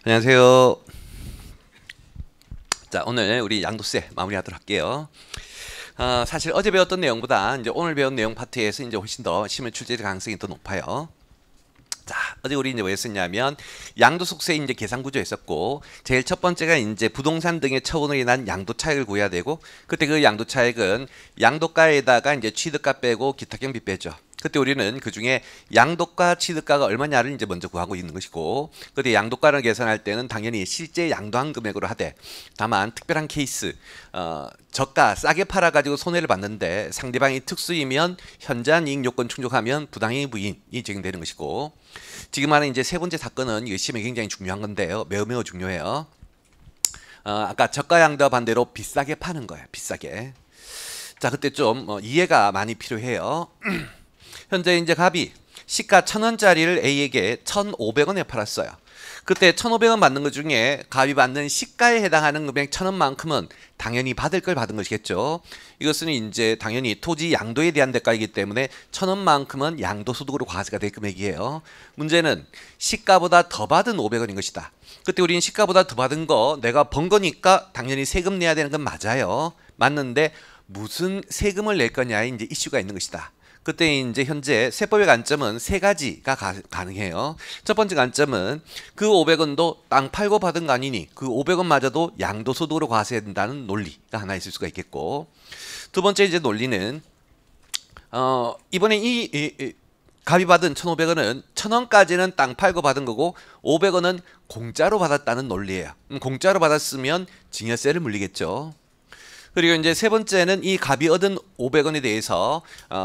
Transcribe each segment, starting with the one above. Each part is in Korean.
안녕하세요. 자, 오늘 우리 양도세 마무리하도록 할게요. 사실 어제 배웠던 내용보다 이제 오늘 배운 내용 파트에서 이제 훨씬 더 실무 출제 가능성이 더 높아요. 자, 어제 우리 이제 뭐 했었냐면 양도소득세 이제 계산 구조였었고, 제일 첫 번째가 이제 부동산 등의 처분으로 인한 양도 차익을 구해야 되고, 그때 그 양도 차익은 양도가에다가 이제 취득가 빼고 기타 경비 빼죠. 그때 우리는 그 중에 양도가 취득가가 얼마냐를 이제 먼저 구하고 있는 것이고, 그때 양도가를 계산할 때는 당연히 실제 양도한 금액으로 하되, 다만 특별한 케이스, 저가 싸게 팔아가지고 손해를 봤는데 상대방이 특수이면 현저한 이익 요건 충족하면 부당이익 부인이 적용되는 것이고, 지금 하는 이제 세 번째 사건은 이거 시험에 굉장히 중요한 건데요. 매우 중요해요. 아까 저가 양도와 반대로 비싸게 파는 거예요. 비싸게. 자, 그때 좀 이해가 많이 필요해요. 현재 이제 갑이 시가 1,000원짜리를 A에게 1,500원에 팔았어요. 그때 1,500원 받는 것 중에 갑이 받는 시가에 해당하는 금액 1,000원만큼은 당연히 받을 걸 받은 것이겠죠. 이것은 이제 당연히 토지 양도에 대한 대가이기 때문에 1,000원만큼은 양도소득으로 과세가 될 금액이에요. 문제는 시가보다 더 받은 500원인 것이다. 그때 우리는 시가보다 더 받은 거 내가 번 거니까 당연히 세금 내야 되는 건 맞아요. 맞는데 무슨 세금을 낼 거냐에 이제 이슈가 있는 것이다. 그때 이제 현재 세법의 관점은 세 가지가 가능해요. 첫 번째 관점은 그 500원도 땅 팔고 받은 거 아니니 그 500원마저도 양도소득으로 과세된다는 논리가 하나 있을 수가 있겠고, 두 번째 이제 논리는 이번에 이 갑이 받은 1,500원은 1,000원까지는 땅 팔고 받은 거고 500원은 공짜로 받았다는 논리예요. 공짜로 받았으면 증여세를 물리겠죠. 그리고 이제 세 번째는 이 갑이 얻은 500원에 대해서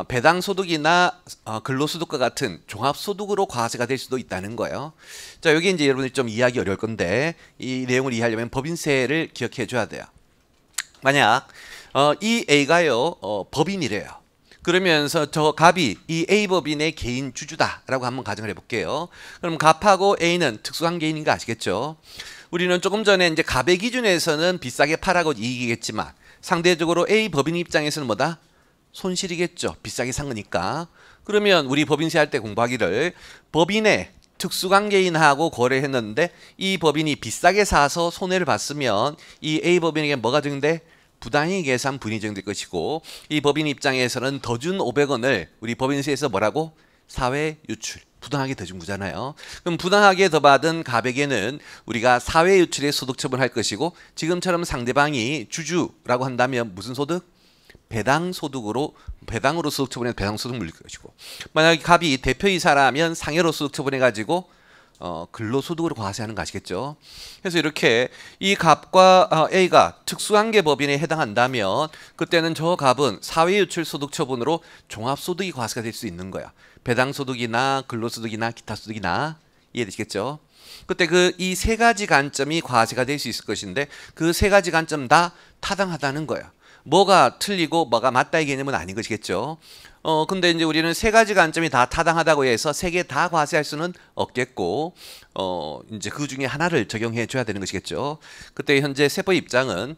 배당소득이나 근로소득과 같은 종합소득으로 과세가 될 수도 있다는 거예요. 자, 여기 이제 여러분들이 좀 이해하기 어려울 건데 이 내용을 이해하려면 법인세를 기억해 줘야 돼요. 만약 이 A가요 법인이래요. 그러면서 저 갑이 이 A 법인의 개인 주주다라고 한번 가정을 해볼게요. 그럼 갑하고 A는 특수한 개인인 거 아시겠죠? 우리는 조금 전에 이제 갑의 기준에서는 비싸게 팔아고 이익이겠지만 상대적으로 A 법인 입장에서는 뭐다? 손실이겠죠. 비싸게 산 거니까. 그러면 우리 법인세 할 때 공부하기를 법인의 특수관계인하고 거래했는데 이 법인이 비싸게 사서 손해를 봤으면 이 A 법인에게 뭐가 적용돼? 부당이익 계산 분이 적용될 것이고, 이 법인 입장에서는 더 준 500원을 우리 법인세에서 뭐라고? 사회 유출. 부당하게 더 준 거잖아요. 그럼 부당하게 더 받은 갑에게는 우리가 사회 유출의 소득 처분할 것이고, 지금처럼 상대방이 주주라고 한다면 무슨 소득? 배당으로 소득 처분해서 배당소득 물릴 것이고, 만약에 갑이 대표이사라면 상여로 소득 처분해가지고 근로소득으로 과세하는 거 아시겠죠? 그래서 이렇게 이 갑과 A가 특수한계 법인에 해당한다면 그때는 저 갑은 사회유출 소득 처분으로 종합소득이 과세가 될 수 있는 거야. 배당소득이나 근로소득이나 기타소득이나. 이해되시겠죠? 그때 그 이 세 가지 관점이 과세가 될 수 있을 것인데 그 세 가지 관점 다 타당하다는 거예요. 뭐가 틀리고 뭐가 맞다 이 개념은 아닌 것이겠죠. 근데 이제 우리는 세 가지 관점이 다 타당하다고 해서 세 개 다 과세할 수는 없겠고, 이제 그 중에 하나를 적용해 줘야 되는 것이겠죠. 그때 현재 세법 입장은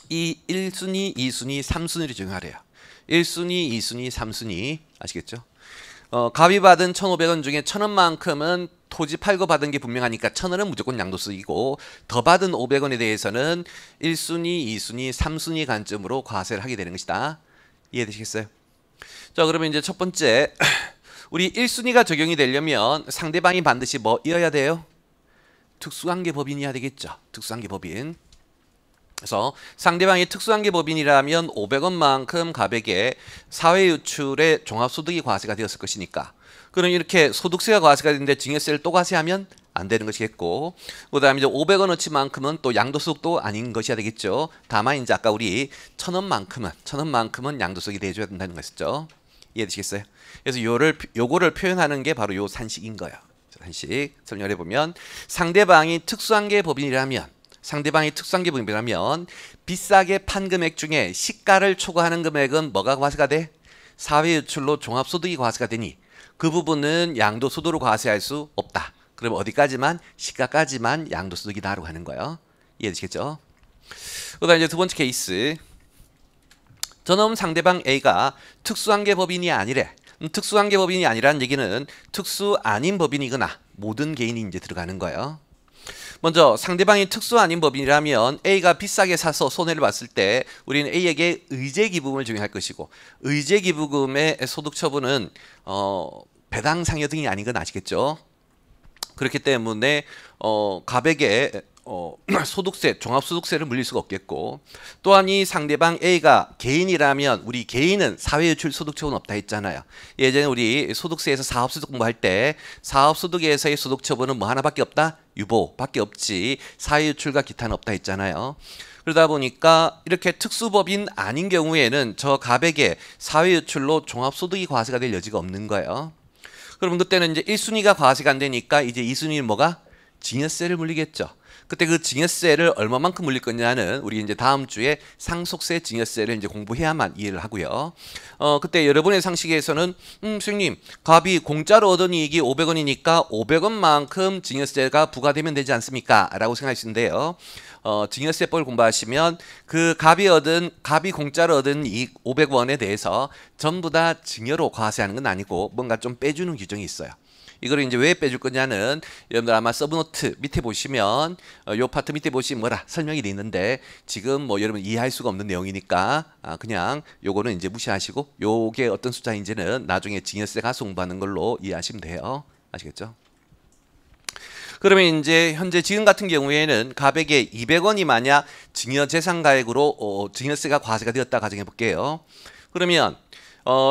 이 1순위, 2순위, 3순위를 적용하래요. 1순위, 2순위, 3순위 아시겠죠? 갑이 받은 1,500원 중에 1,000원만큼은 토지 팔고 받은 게 분명하니까 1,000원은 무조건 양도세이고, 더 받은 500원에 대해서는 1순위, 2순위, 3순위 관점으로 과세를 하게 되는 것이다. 이해되시겠어요? 자, 그러면 이제 첫 번째 우리 1순위가 적용이 되려면 상대방이 반드시 뭐이어야 돼요? 특수관계 법인이어야 되겠죠. 특수관계 법인. 그래서 상대방이 특수관계 법인이라면 500원만큼 갑에게 사회유출의 종합소득이 과세가 되었을 것이니까, 그럼 이렇게 소득세가 과세가 되는데 증여세를 또 과세하면 안 되는 것이겠고, 그 다음에 이제 500원어치만큼은 또 양도소득도 아닌 것이야 되겠죠. 다만 이제 아까 우리 1,000원만큼은 양도소득이 돼줘야 된다는 것이죠. 이해되시겠어요? 그래서 요거를 표현하는 게 바로 요 산식인 거예요. 산식 설명해 보면 상대방이 특수한계 법인이라면 비싸게 판 금액 중에 시가를 초과하는 금액은 뭐가 과세가 돼? 사회유출로 종합소득이 과세가 되니 그 부분은 양도소득으로 과세할 수 없다. 그럼 어디까지만? 시가까지만 양도소득이다라고 하는 거예요. 이해되시겠죠? 그다음 이제 두 번째 케이스. 저놈 상대방 A가 특수한계 법인이 아니래. 특수한계 법인이 아니라는 얘기는 특수 아닌 법인이거나 모든 개인이 이제 들어가는 거예요. 먼저 상대방이 특수 아닌 법인이라면 A가 비싸게 사서 손해를 봤을 때 우리는 A에게 의제기부금을 적용할 것이고, 의제기부금의 소득처분은 배당 상여 등이 아닌 건 아시겠죠? 그렇기 때문에 갑에게 소득세, 종합소득세를 물릴 수가 없겠고, 또한 이 상대방 A가 개인이라면 우리 개인은 사회유출 소득처분 없다 했잖아요. 예전에 우리 소득세에서 사업소득 공부할 때 사업소득에서의 소득처분은 뭐 하나밖에 없다? 유보밖에 없지 사회유출과 기타는 없다 했잖아요. 그러다 보니까 이렇게 특수법인 아닌 경우에는 저 갑에게 사회유출로 종합소득이 과세가 될 여지가 없는 거예요. 그러면 그때는 이제 1순위가 과세가 안 되니까 이제 2순위는 뭐가? 증여세를 물리겠죠. 그때 그 증여세를 얼마만큼 물릴 거냐는 우리 이제 다음 주에 상속세 증여세를 이제 공부해야만 이해를 하고요. 그때 여러분의 상식에서는 선생님, 갑이 공짜로 얻은 이익이 500원이니까 500원만큼 증여세가 부과되면 되지 않습니까? 라고 생각하시는데요. 증여세법을 공부하시면 그 갑이 공짜로 얻은 이익 500원에 대해서 전부 다 증여로 과세하는 건 아니고 뭔가 좀 빼주는 규정이 있어요. 이거를 이제 왜 빼줄 거냐는 여러분들 아마 서브노트 밑에 보시면 요 파트 밑에 보시면 뭐라 설명이 돼 있는데 지금 뭐 여러분 이해할 수가 없는 내용이니까 그냥 요거는 이제 무시하시고 요게 어떤 숫자인지는 나중에 증여세 가서 공부하는 걸로 이해하시면 돼요. 아시겠죠? 그러면 이제 현재 지금 같은 경우에는 갑에게 200원이 만약 증여재산가액으로 증여세가 과세가 되었다 가정해 볼게요. 그러면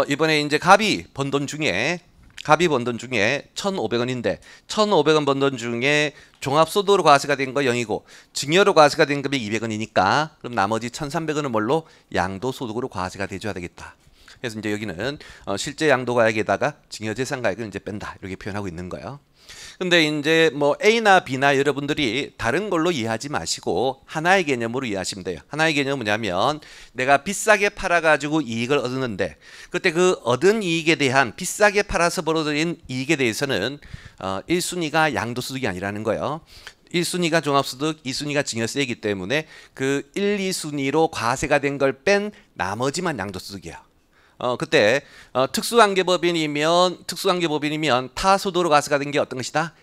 이번에 이제 갑이 번 돈 중에 1,500원인데 1,500원 번 돈 중에 종합소득으로 과세가 된 거 0이고 증여로 과세가 된 금액 200원이니까 그럼 나머지 1,300원은 뭘로? 양도소득으로 과세가 돼줘야 되겠다. 그래서 이제 여기는 실제 양도가액에다가 증여재산가액을 이제 뺀다 이렇게 표현하고 있는 거예요. 근데 이제 뭐 A나 B나 여러분들이 다른 걸로 이해하지 마시고 하나의 개념으로 이해하시면 돼요. 하나의 개념은 뭐냐면 내가 비싸게 팔아가지고 이익을 얻었는데 그때 그 얻은 이익에 대한 비싸게 팔아서 벌어들인 이익에 대해서는 1순위가 양도소득이 아니라는 거예요. 1순위가 종합소득, 2순위가 증여세이기 때문에 그 1, 2순위로 과세가 된 걸 뺀 나머지만 양도소득이야. 그때 특수관계법인이면 타소득으로 과세가 된 게 어떤 것이다?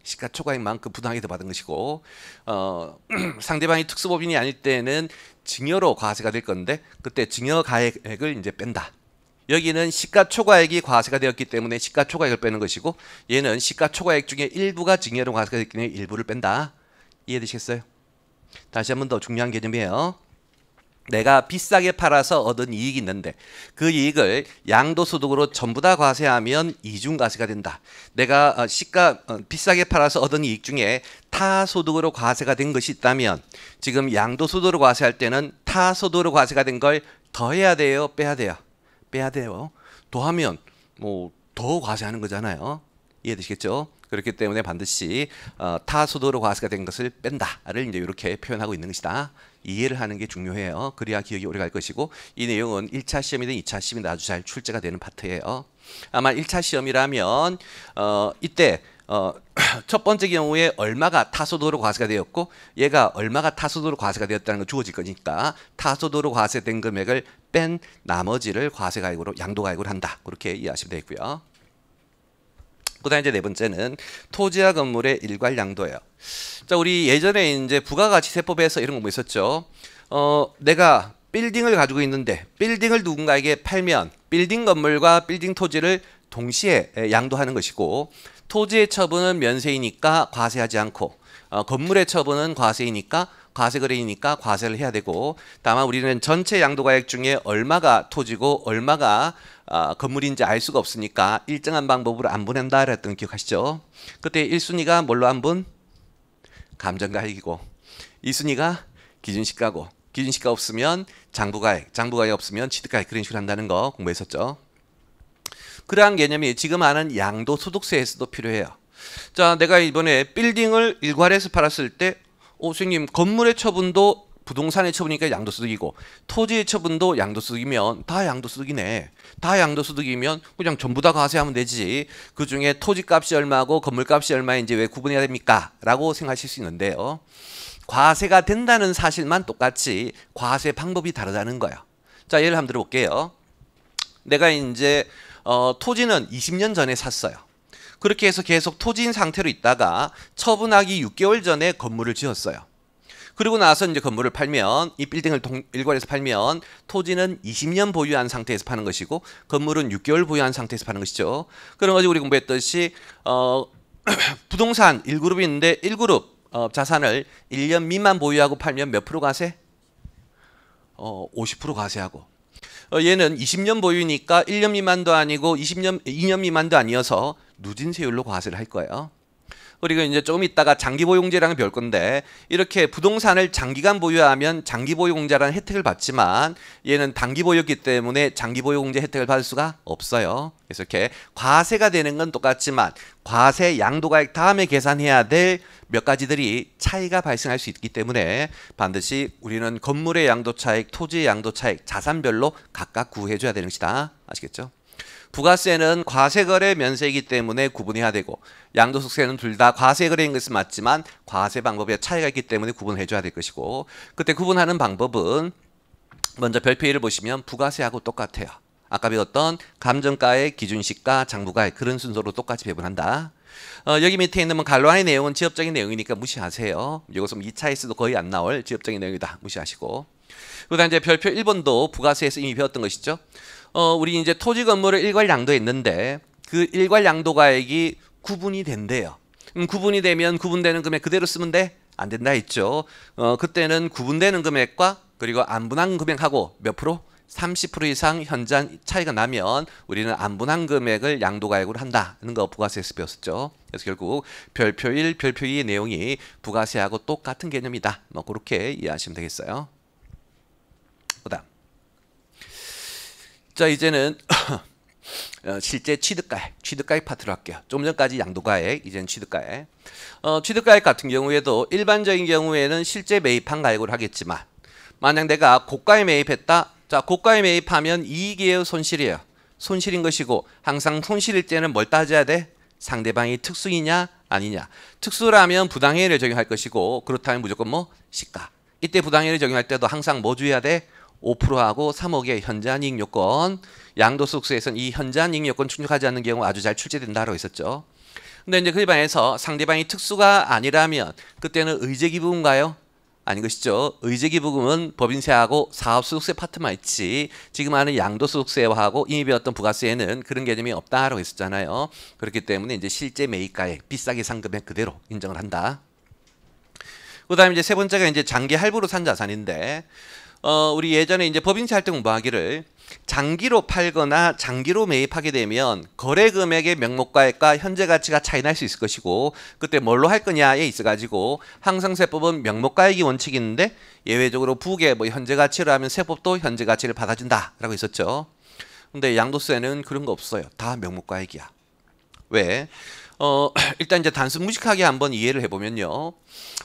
시가초과액만큼 부당하게 더 받은 것이고 상대방이 특수법인이 아닐 때는 증여로 과세가 될 건데 그때 증여가액을 이제 뺀다. 여기는 시가초과액이 과세가 되었기 때문에 시가초과액을 빼는 것이고 얘는 시가초과액 중에 일부가 증여로 과세가 됐기 때문에 일부를 뺀다. 이해되시겠어요? 다시 한 번 더 중요한 개념이에요. 내가 비싸게 팔아서 얻은 이익이 있는데 그 이익을 양도소득으로 전부 다 과세하면 이중과세가 된다. 내가 비싸게 팔아서 얻은 이익 중에 타소득으로 과세가 된 것이 있다면 지금 양도소득으로 과세할 때는 타소득으로 과세가 된 걸 더해야 돼요? 빼야 돼요? 빼야 돼요. 더하면 뭐 더 과세하는 거잖아요. 이해되시겠죠? 그렇기 때문에 반드시 타소득으로 과세가 된 것을 뺀다를 이제 이렇게 표현하고 있는 것이다. 이해를 하는 게 중요해요. 그래야 기억이 오래 갈 것이고 이 내용은 1차 시험이든 2차 시험이든 아주 잘 출제가 되는 파트예요. 아마 1차 시험이라면 이때 첫 번째 경우에 얼마가 타소득으로 과세가 되었고 얘가 얼마가 타소득으로 과세가 되었다는 거 주어질 거니까 타소득으로 과세된 금액을 뺀 나머지를 과세가액으로 양도가액으로 한다. 그렇게 이해하시면 되고요. 그다음 이제 네 번째는 토지와 건물의 일괄 양도예요. 자, 우리 예전에 이제 부가가치세법에서 이런 거 있었죠. 내가 빌딩을 가지고 있는데 빌딩을 누군가에게 팔면 빌딩 건물과 빌딩 토지를 동시에 양도하는 것이고 토지의 처분은 면세이니까 과세하지 않고 건물의 처분은 과세이니까 과세거래이니까 과세를 해야 되고 다만 우리는 전체 양도가액 중에 얼마가 토지고 얼마가 건물인지 알 수가 없으니까 일정한 방법으로 안 보낸다 했던 거 기억하시죠? 그때 1순위가 뭘로 안 분? 감정가액이고 2순위가 기준시가고 기준시가 없으면 장부가액 없으면 취득가액 그런 식으로 한다는 거 공부했었죠. 그러한 개념이 지금 아는 양도소득세에서도 필요해요. 자, 내가 이번에 빌딩을 일괄해서 팔았을 때 선생님 건물의 처분도 부동산의 처분이니까 양도소득이고 토지의 처분도 양도소득이면 다 양도소득이네. 다 양도소득이면 그냥 전부 다 과세하면 되지. 그중에 토지값이 얼마고 건물값이 얼마인지 왜 구분해야 됩니까? 라고 생각하실 수 있는데요. 과세가 된다는 사실만 똑같이 과세 방법이 다르다는 거예요. 자, 예를 한번 들어볼게요. 내가 이제 토지는 20년 전에 샀어요. 그렇게 해서 계속 토지인 상태로 있다가 처분하기 6개월 전에 건물을 지었어요. 그리고 나서 이제 건물을 팔면, 이 빌딩을 일괄해서 팔면 토지는 20년 보유한 상태에서 파는 것이고 건물은 6개월 보유한 상태에서 파는 것이죠. 그런 거지 우리 공부했듯이 부동산 1그룹이 있는데 1그룹 자산을 1년 미만 보유하고 팔면 몇 프로 과세? 50% 과세하고, 얘는 20년 보유니까 1년 미만도 아니고 2년 미만도 아니어서 누진세율로 과세를 할 거예요. 그리고 이제 조금 있다가 장기보유공제랑은 별 건데, 이렇게 부동산을 장기간 보유하면 장기보유공제라는 혜택을 받지만 얘는 단기보유였기 때문에 장기보유공제 혜택을 받을 수가 없어요. 그래서 이렇게 과세가 되는 건 똑같지만 과세 양도가액 다음에 계산해야 될 몇 가지들이 차이가 발생할 수 있기 때문에 반드시 우리는 건물의 양도차익, 토지의 양도차익, 자산별로 각각 구해줘야 되는 것이다. 아시겠죠? 부가세는 과세거래 면세이기 때문에 구분해야 되고, 양도소득세는 둘 다 과세거래인 것은 맞지만 과세 방법에 차이가 있기 때문에 구분해줘야 될 것이고, 그때 구분하는 방법은 먼저 별표 1을 보시면 부가세하고 똑같아요. 아까 배웠던 감정가액, 기준시가, 장부가액, 그런 순서로 똑같이 배분한다. 여기 밑에 있는 갈로안의 내용은 지엽적인 내용이니까 무시하세요. 이것은 2차에서도 거의 안 나올 지엽적인 내용이다. 무시하시고. 그다음 이제 별표 1번도 부가세에서 이미 배웠던 것이죠. 우리 이제 토지 건물을 일괄 양도했는데 그 일괄 양도가액이 구분이 된대요. 구분이 되면 구분되는 금액 그대로 쓰면 돼? 안 된다 했죠. 그때는 구분되는 금액과 그리고 안 분한 금액하고 몇 프로? 30% 이상 현저한 차이가 나면 우리는 안 분한 금액을 양도가액으로 한다는 거 부가세에서 배웠었죠. 그래서 결국 별표 1, 별표 2의 내용이 부가세하고 똑같은 개념이다. 뭐 그렇게 이해하시면 되겠어요. 그다음, 자 이제는 실제 취득가액 파트로 할게요. 좀 전까지 양도가액, 이제는 취득가액. 취득가액 같은 경우에도 일반적인 경우에는 실제 매입한 가액으로 하겠지만, 만약 내가 고가에 매입했다. 자, 고가에 매입하면 이익이에요, 손실이에요? 손실인 것이고, 항상 손실일 때는 뭘 따져야 돼? 상대방이 특수이냐 아니냐. 특수라면 부당해를 적용할 것이고, 그렇다면 무조건 뭐? 시가. 이때 부당해를 적용할 때도 항상 뭐 주의해야 돼? 5%하고 3억의 현저한 이익 요건. 양도소득세에서는 이 현저한 이익 요건 충족하지 않는 경우 아주 잘 출제된다라고 했었죠. 근데 이제 그 반해서 상대방이 특수가 아니라면 그때는 의제기부금인가요? 아닌 것이죠. 의제기부금은 법인세하고 사업소득세 파트만 있지, 지금 하는 양도소득세하고 이미 배웠던 부가세에는 그런 개념이 없다라고 했었잖아요. 그렇기 때문에 이제 실제 매입가액, 비싸게 산 금액 그대로 인정을 한다. 그다음에 이제 세 번째가 이제 장기 할부로 산 자산인데, 우리 예전에 이제 법인세 할 때 공부하기를 장기로 팔거나 장기로 매입하게 되면 거래 금액의 명목가액과 현재 가치가 차이 날 수 있을 것이고, 그때 뭘로 할 거냐에 있어가지고 항상 세법은 명목가액이 원칙인데 예외적으로 부계 뭐 현재 가치로 하면 세법도 현재 가치를 받아준다라고 했었죠. 근데 양도세는 그런 거 없어요. 다 명목가액이야. 왜? 일단 이제 단순 무식하게 한번 이해를 해보면요.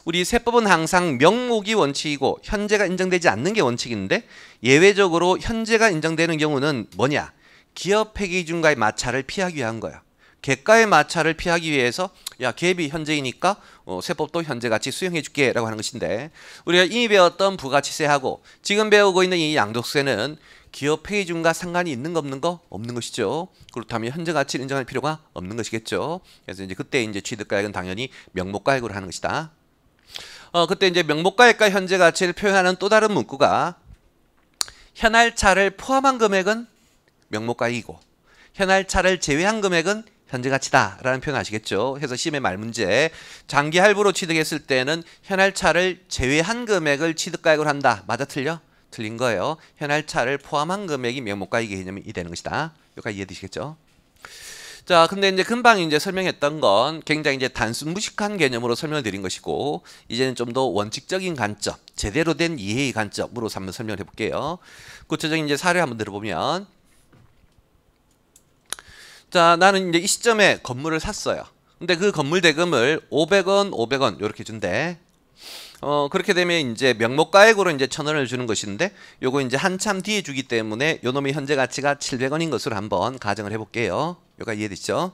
우리 세법은 항상 명목이 원칙이고 현재가 인정되지 않는 게 원칙인데, 예외적으로 현재가 인정되는 경우는 뭐냐? 기업회계기준과의 마찰을 피하기 위한 거야. 객가의 마찰을 피하기 위해서 야, 갭이 현재이니까 세법도 현재가치 수용해줄게 라고 하는 것인데, 우리가 이미 배웠던 부가치세하고 지금 배우고 있는 이 양도세는 기업회계기준과 상관이 있는 거 없는 거? 없는 것이죠. 그렇다면 현재 가치를 인정할 필요가 없는 것이겠죠. 그래서 이제 그때 이제 취득가액은 당연히 명목가액으로 하는 것이다. 그때 이제 명목가액과 현재 가치를 표현하는 또 다른 문구가 현할차를 포함한 금액은 명목가액이고 현할차를 제외한 금액은 현재 가치다라는 표현 아시겠죠? 그래서 시험의 말문제 장기 할부로 취득했을 때는 현할차를 제외한 금액을 취득가액으로 한다. 맞아 틀려? 틀린 거예요. 현할차를 포함한 금액이 명목가액의 개념이 되는 것이다. 여기까지 이해되시겠죠? 자, 근데 이제 금방 이제 설명했던 건 굉장히 이제 단순 무식한 개념으로 설명을 드린 것이고, 이제는 좀 더 원칙적인 관점, 제대로 된 이해의 관점으로 한번 설명을 해볼게요. 구체적인 이제 사례 한번 들어보면, 자, 나는 이제 이 시점에 건물을 샀어요. 근데 그 건물 대금을 500원, 500원 이렇게 준대. 그렇게 되면 이제 명목가액으로 이제 1,000원을 주는 것인데, 요거 이제 한참 뒤에 주기 때문에 요 놈의 현재 가치가 700원인 것으로 한번 가정을 해볼게요. 여기가 이해되시죠?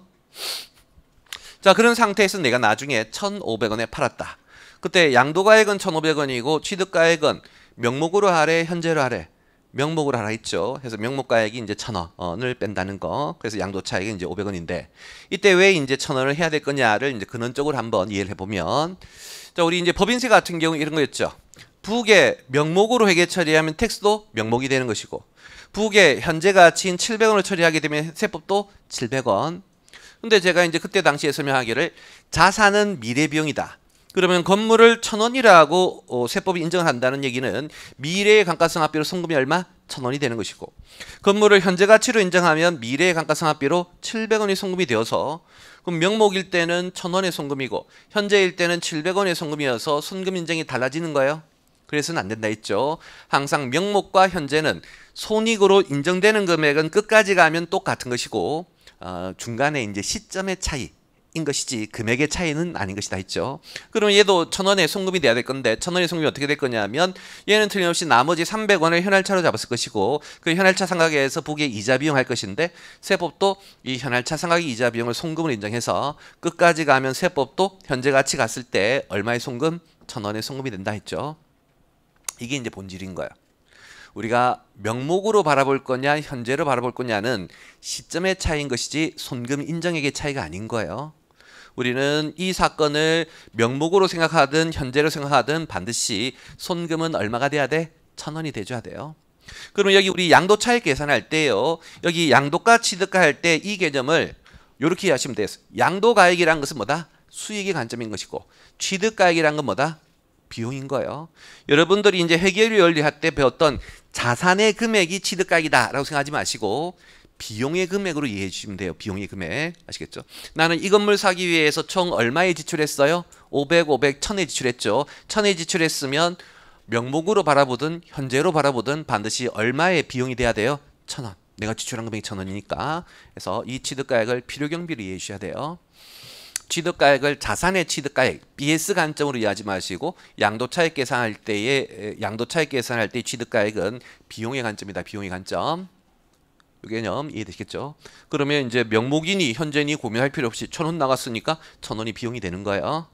자, 그런 상태에서 내가 나중에 1,500원에 팔았다. 그때 양도가액은 1,500원이고 취득가액은 명목으로 하래, 현재로 하래? 명목으로 하라 했죠. 그래서 명목가액이 이제 1,000원을 뺀다는 거. 그래서 양도 차익이 이제 500원인데 이때 왜 이제 1,000원을 해야 될 거냐를 이제 근원적으로 한번 이해를 해보면, 자, 우리 이제 법인세 같은 경우 이런 거였죠. 부계 명목으로 회계 처리하면 텍스도 명목이 되는 것이고, 부계 현재 가치인 700원을 처리하게 되면 세법도 700원. 근데 제가 이제 그때 당시에 설명하기를 자산은 미래 비용이다. 그러면 건물을 1,000원이라고 세법이 인정을 한다는 얘기는 미래의 감가상각비로 송금이 얼마? 1,000원이 되는 것이고, 건물을 현재 가치로 인정하면 미래의 감가상각비로 700원이 송금이 되어서, 그럼 명목일 때는 1,000원의 송금이고 현재일 때는 700원의 송금이어서 순금 인정이 달라지는 거예요. 그래서는 안 된다 했죠. 항상 명목과 현재는 손익으로 인정되는 금액은 끝까지 가면 똑같은 것이고, 중간에 이제 시점의 차이인 것이지 금액의 차이는 아닌 것이다 했죠. 그러면 얘도 1,000원의 송금이 돼야 될 건데 1,000원의 송금이 어떻게 될 거냐면 얘는 틀림없이 나머지 300원을 현할차로 잡았을 것이고, 그 현할차 상각에서 부계 이자 비용 할 것인데 세법도 이 현할차 상각의 이자 비용을 송금을 인정해서 끝까지 가면 세법도 현재 가치 갔을 때 얼마의 송금? 1,000원의 송금이 된다 했죠. 이게 이제 본질인 거야. 우리가 명목으로 바라볼 거냐 현재로 바라볼 거냐는 시점의 차이인 것이지 손금 인정액의 차이가 아닌 거예요. 우리는 이 사건을 명목으로 생각하든 현재로 생각하든 반드시 손금은 얼마가 돼야 돼? 1,000원이 돼줘야 돼요. 그러면 여기 우리 양도차익 계산할 때요, 여기 양도가 취득가 할 때 이 개념을 이렇게 이해하시면 돼요. 양도가액이란 것은 뭐다? 수익의 관점인 것이고, 취득가액이란 건 뭐다? 비용인 거예요. 여러분들이 이제 회계율 원리할 때 배웠던 자산의 금액이 취득가액이다라고 생각하지 마시고 비용의 금액으로 이해해 주시면 돼요. 비용의 금액. 아시겠죠? 나는 이 건물 사기 위해서 총 얼마에 지출했어요? 500, 1,000에 지출했죠. 1,000에 지출했으면 명목으로 바라보든 현재로 바라보든 반드시 얼마의 비용이 돼야 돼요? 1,000원. 내가 지출한 금액이 1,000원이니까. 그래서 이 취득가액을 필요경비로 이해해 주셔야 돼요. 취득가액을 자산의 취득가액 BS 관점으로 이해하지 마시고 양도차익 계산할 때의 취득가액은 비용의 관점이다. 비용의 관점. 이 개념 이해되시겠죠? 그러면 이제 명목이니 현재니 고민할 필요 없이 1,000원 나갔으니까 1,000원이 비용이 되는 거예요.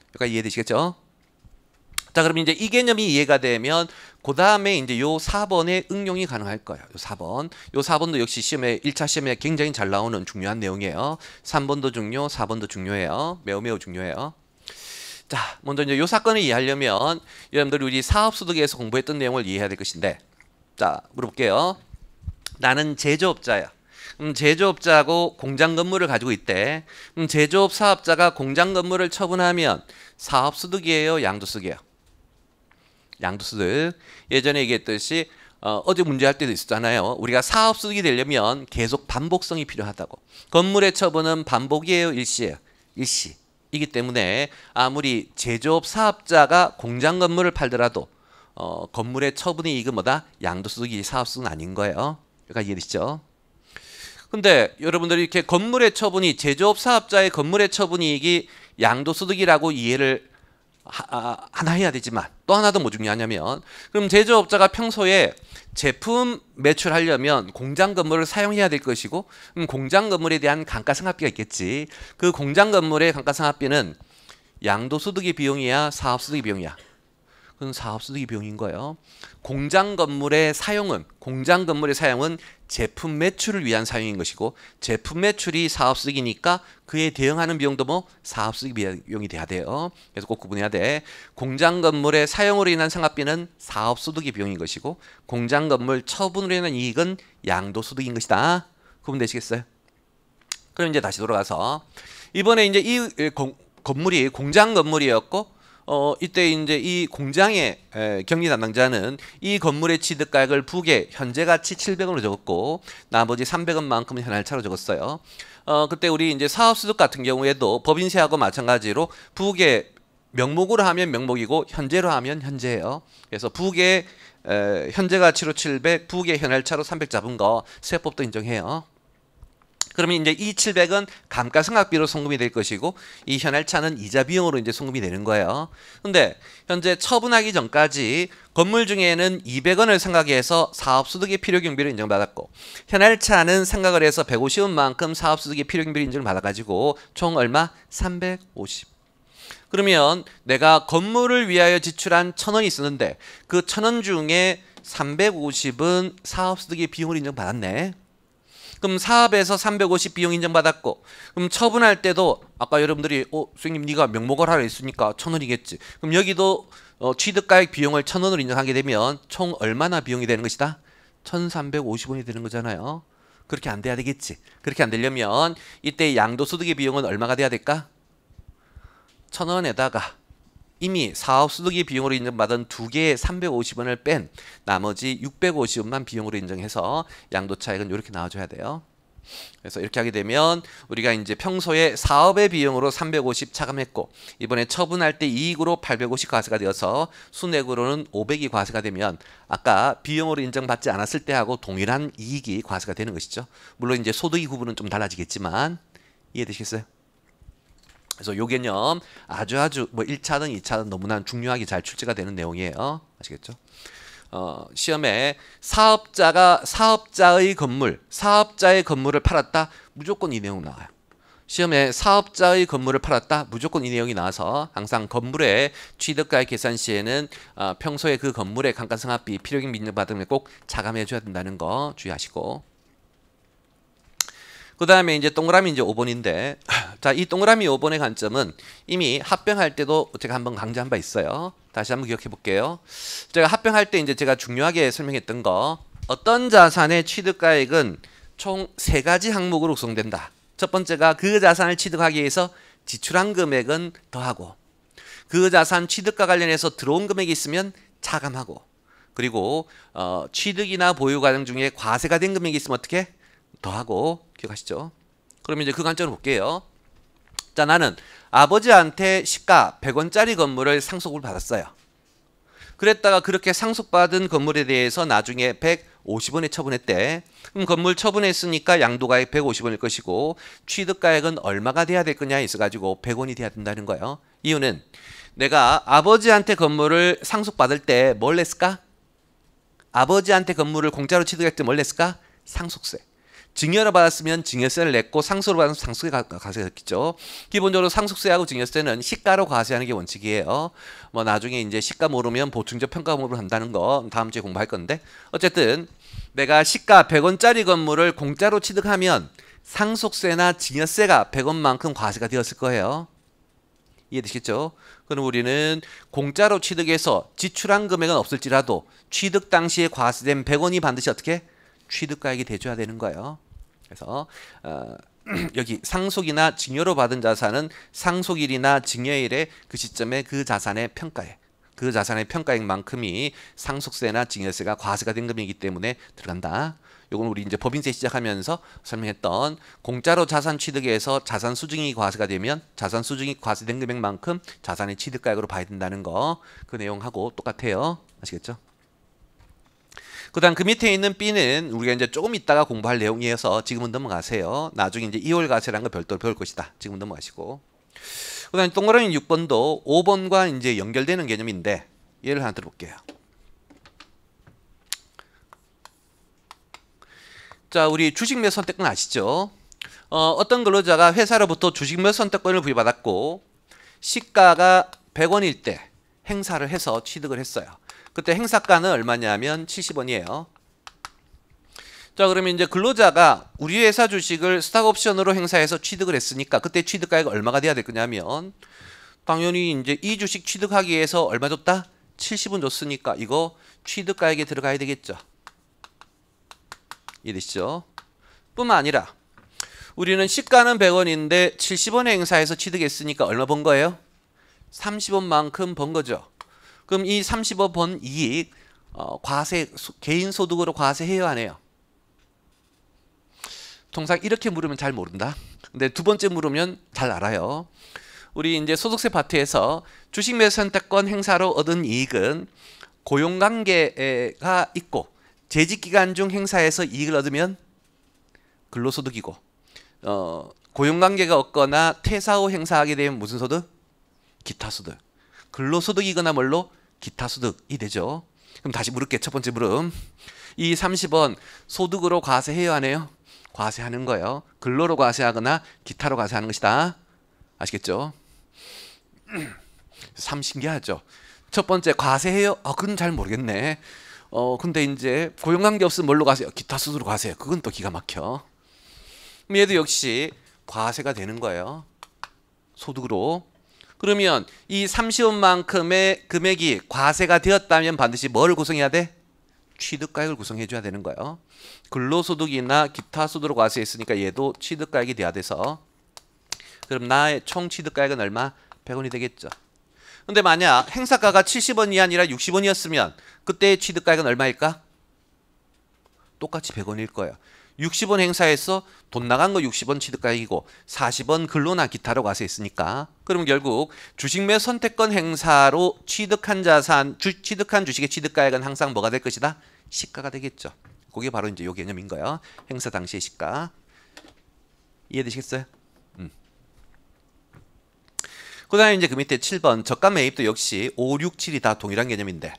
여기까지 이해되시겠죠? 자, 그럼 이제 이 개념이 이해가 되면 그 다음에 이제 요 4번에 응용이 가능할 거예요. 요 4번. 요 4번도 역시 시험에 1차 시험에 굉장히 잘 나오는 중요한 내용이에요. 3번도 중요, 4번도 중요해요. 매우 중요해요. 자, 먼저 이제 요 사건을 이해하려면 여러분들이 우리 사업소득에서 공부했던 내용을 이해해야 될 것인데, 자, 물어볼게요. 나는 제조업자야. 제조업자하고 공장 건물을 가지고 있대. 제조업 사업자가 공장 건물을 처분하면 사업소득이에요, 양도소득이에요? 양도소득. 예전에 얘기했듯이 어제 문제할 때도 있었잖아요. 우리가 사업소득이 되려면 계속 반복성이 필요하다고. 건물의 처분은 반복이에요, 일시예요? 일시이기 때문에 아무리 제조업 사업자가 공장 건물을 팔더라도 건물의 처분이 이거 뭐다? 양도소득이 사업소득은 아닌 거예요. 여기까지 이해되시죠? 근데 여러분들이 이렇게 건물의 처분이 제조업 사업자의 건물의 처분이익이 양도소득이라고 이해를 하나 해야 되지만 또 하나 더 뭐 중요하냐면, 그럼 제조업자가 평소에 제품 매출하려면 공장 건물을 사용해야 될 것이고, 공장 건물에 대한 감가상각비가 있겠지. 그 공장 건물의 감가상각비는 양도소득의 비용이야, 사업소득의 비용이야? 그건 사업소득의 비용인 거예요. 공장 건물의 사용은 제품 매출을 위한 사용인 것이고, 제품 매출이 사업소득이니까 그에 대응하는 비용도 뭐 사업소득 비용이 돼야 돼요. 그래서 꼭 구분해야 돼. 공장 건물의 사용으로 인한 상각비는 사업소득의 비용인 것이고, 공장 건물 처분으로 인한 이익은 양도소득인 것이다. 구분되시겠어요? 그럼 이제 다시 돌아가서 이번에 이제 이 건물이 공장 건물이었고, 이때 이제 이 공장의 경리 담당자는 이 건물의 취득가액을 부계 현재 가치 700원으로 적었고 나머지 300원만큼은 현할차로 적었어요. 그때 우리 이제 사업소득 같은 경우에도 법인세하고 마찬가지로 부계 명목으로 하면 명목이고 현재로 하면 현재예요. 그래서 부계 현재 가치로 700, 부계 현할차로 300 잡은 거 세법도 인정해요. 그러면 이제 이 700은 감가상각비로 송금이 될 것이고 이 현할차는 이자 비용으로 이제 송금이 되는 거예요. 근데 현재 처분하기 전까지 건물 중에는 200원을 생각해서 사업소득의 필요경비를 인정받았고, 현할차는 생각을 해서 150원만큼 사업소득의 필요경비를 인정을 받아가지고 총 얼마? 350. 그러면 내가 건물을 위하여 지출한 1,000원이 있었는데 그 1,000원 중에 350은 사업소득의 비용을 인정받았네. 그럼 사업에서 350 비용 인정받았고, 그럼 처분할 때도 아까 여러분들이 선생님 네가 명목을 하라 했으니까 1,000원이겠지. 그럼 여기도 취득가액 비용을 1,000원으로 인정하게 되면 총 얼마나 비용이 되는 것이다? 1,350원이 되는 거잖아요. 그렇게 안 돼야 되겠지. 그렇게 안 되려면 이때 양도소득의 비용은 얼마가 돼야 될까? 1,000원에다가 이미 사업소득의 비용으로 인정받은 두 개의 350원을 뺀 나머지 650원만 비용으로 인정해서 양도차익은 이렇게 나와줘야 돼요. 그래서 이렇게 하게 되면 우리가 이제 평소에 사업의 비용으로 350 차감했고 이번에 처분할 때 이익으로 850 과세가 되어서 순액으로는 500이 과세가 되면 아까 비용으로 인정받지 않았을 때하고 동일한 이익이 과세가 되는 것이죠. 물론 이제 소득의 구분은 좀 달라지겠지만 이해되시겠어요? 그래서 요 개념 아주 뭐 1차든 2차든 너무나 중요하게 잘 출제가 되는 내용이에요. 아시겠죠? 시험에 사업자의 건물을 팔았다. 무조건 이 내용 나와요. 시험에 사업자의 건물을 팔았다. 무조건 이 내용이 나와서 항상 건물의 취득가액 계산 시에는 평소에 그 건물의 감가상각비 필요액 인정받으면 꼭 차감해 줘야 된다는 거 주의하시고. 그 다음에 이제 동그라미 이제 5번인데, 자, 이 동그라미 5번의 관점은 이미 합병할 때도 제가 한번 강조한 바 있어요. 다시 한번 기억해 볼게요. 제가 합병할 때 이제 제가 중요하게 설명했던 거, 어떤 자산의 취득가액은 총 3가지 항목으로 구성된다. 첫 번째가 그 자산을 취득하기 위해서 지출한 금액은 더하고, 그 자산 취득과 관련해서 들어온 금액이 있으면 차감하고, 그리고 취득이나 보유 과정 중에 과세가 된 금액이 있으면 어떻게? 더하고. 기억하시죠? 그럼 이제 그 관점으로 볼게요. 자, 나는 아버지한테 시가 100원짜리 건물을 상속을 받았어요. 그랬다가 그렇게 상속받은 건물에 대해서 나중에 150원에 처분했대. 그럼 건물 처분했으니까 양도가액 150원일 것이고 취득가액은 얼마가 돼야 될 거냐 있어가지고 100원이 돼야 된다는 거예요. 이유는 내가 아버지한테 건물을 상속받을 때 뭘 냈을까? 아버지한테 건물을 공짜로 취득할 때 뭘 냈을까? 상속세. 증여로 받았으면 증여세를 냈고 상속으로 받으면 상속세 과세가 됐겠죠. 기본적으로 상속세하고 증여세는 시가로 과세하는 게 원칙이에요. 뭐 나중에 이제 시가 모르면 보충적 평가금으로 한다는 거 다음 주에 공부할 건데 어쨌든 내가 시가 100원짜리 건물을 공짜로 취득하면 상속세나 증여세가 100원만큼 과세가 되었을 거예요. 이해되시겠죠? 그럼 우리는 공짜로 취득해서 지출한 금액은 없을지라도 취득 당시에 과세된 100원이 반드시 어떻게? 취득가액이 돼줘야 되는 거예요. 그래서 여기 상속이나 증여로 받은 자산은 상속일이나 증여일에 그 시점에 그 자산의 평가액만큼이 상속세나 증여세가 과세가 된 금액이기 때문에 들어간다. 요건 우리 이제 법인세 시작하면서 설명했던 공짜로 자산 취득해서 자산 수증이 과세가 되면 자산 수증이 과세된 금액만큼 자산의 취득가액으로 봐야 된다는 거 그 내용하고 똑같아요. 아시겠죠? 그 다음 그 밑에 있는 B는 우리가 이제 조금 있다가 공부할 내용이어서 지금은 넘어가세요. 나중에 이제 이월과세라는 거 별도로 배울 것이다. 지금은 넘어가시고. 그 다음 동그라미 6번도 5번과 이제 연결되는 개념인데 예를 하나 들어볼게요. 자, 우리 주식 몇 선택권 아시죠? 어떤 근로자가 회사로부터 주식 몇 선택권을 부여받았고 시가가 100원일 때 행사를 해서 취득을 했어요. 그때 행사가는 얼마냐면 70원이에요. 자, 그러면 이제 근로자가 우리 회사 주식을 스탁옵션으로 행사해서 취득을 했으니까 그때 취득가액 얼마가 돼야 될 거냐면 당연히 이제 이 주식 취득하기 위해서 얼마 줬다? 70원 줬으니까 이거 취득가액에 들어가야 되겠죠. 이해되시죠? 뿐만 아니라 우리는 시가는 100원인데 70원에 행사해서 취득했으니까 얼마 번 거예요? 30원만큼 번 거죠. 그럼 이 30원 번 이익 과세 개인 소득으로 과세해요 안 해요? 통상 이렇게 물으면 잘 모른다. 근데 두 번째 물으면 잘 알아요. 우리 이제 소득세 파트에서 주식 매수 선택권 행사로 얻은 이익은 고용관계가 있고 재직 기간 중 행사해서 이익을 얻으면 근로소득이고 고용관계가 없거나 퇴사 후 행사하게 되면 무슨 소득? 기타소득. 근로소득이거나 뭘로? 기타소득이 되죠. 그럼 다시 물을게. 첫 번째 물음. 이 30원 소득으로 과세해요 안 해요? 과세하는 거예요. 근로로 과세하거나 기타로 과세하는 것이다. 아시겠죠? 참 신기하죠. 첫 번째 과세해요? 그건 잘 모르겠네. 근데 이제 고용관계 없으면 뭘로 가세요? 기타 수수로 가세요. 그건 또 기가 막혀. 그럼 얘도 역시 과세가 되는 거예요. 소득으로. 그러면 이 30원만큼의 금액이 과세가 되었다면 반드시 뭐를 구성해야 돼? 취득가액을 구성해 줘야 되는 거예요. 근로소득이나 기타 소득으로 과세했으니까 얘도 취득가액이 돼야 돼서, 그럼 나의 총 취득가액은 얼마? 100원이 되겠죠. 근데 만약 행사가가 70원이 아니라 60원이었으면 그때의 취득가액은 얼마일까? 똑같이 100원일 거예요. 60원 행사에서 돈 나간 거 60원 취득가액이고 40원 근로나 기타로 과세했으니까, 그럼 결국 주식 매 선택권 행사로 취득한 자산, 취득한 주식의 취득가액은 항상 뭐가 될 것이다? 시가가 되겠죠. 그게 바로 이제 요 개념인 거예요. 행사 당시의 시가. 이해되시겠어요? 그 다음에 이제 그 밑에 7번 저가 매입도 역시 5, 6, 7이 다 동일한 개념인데,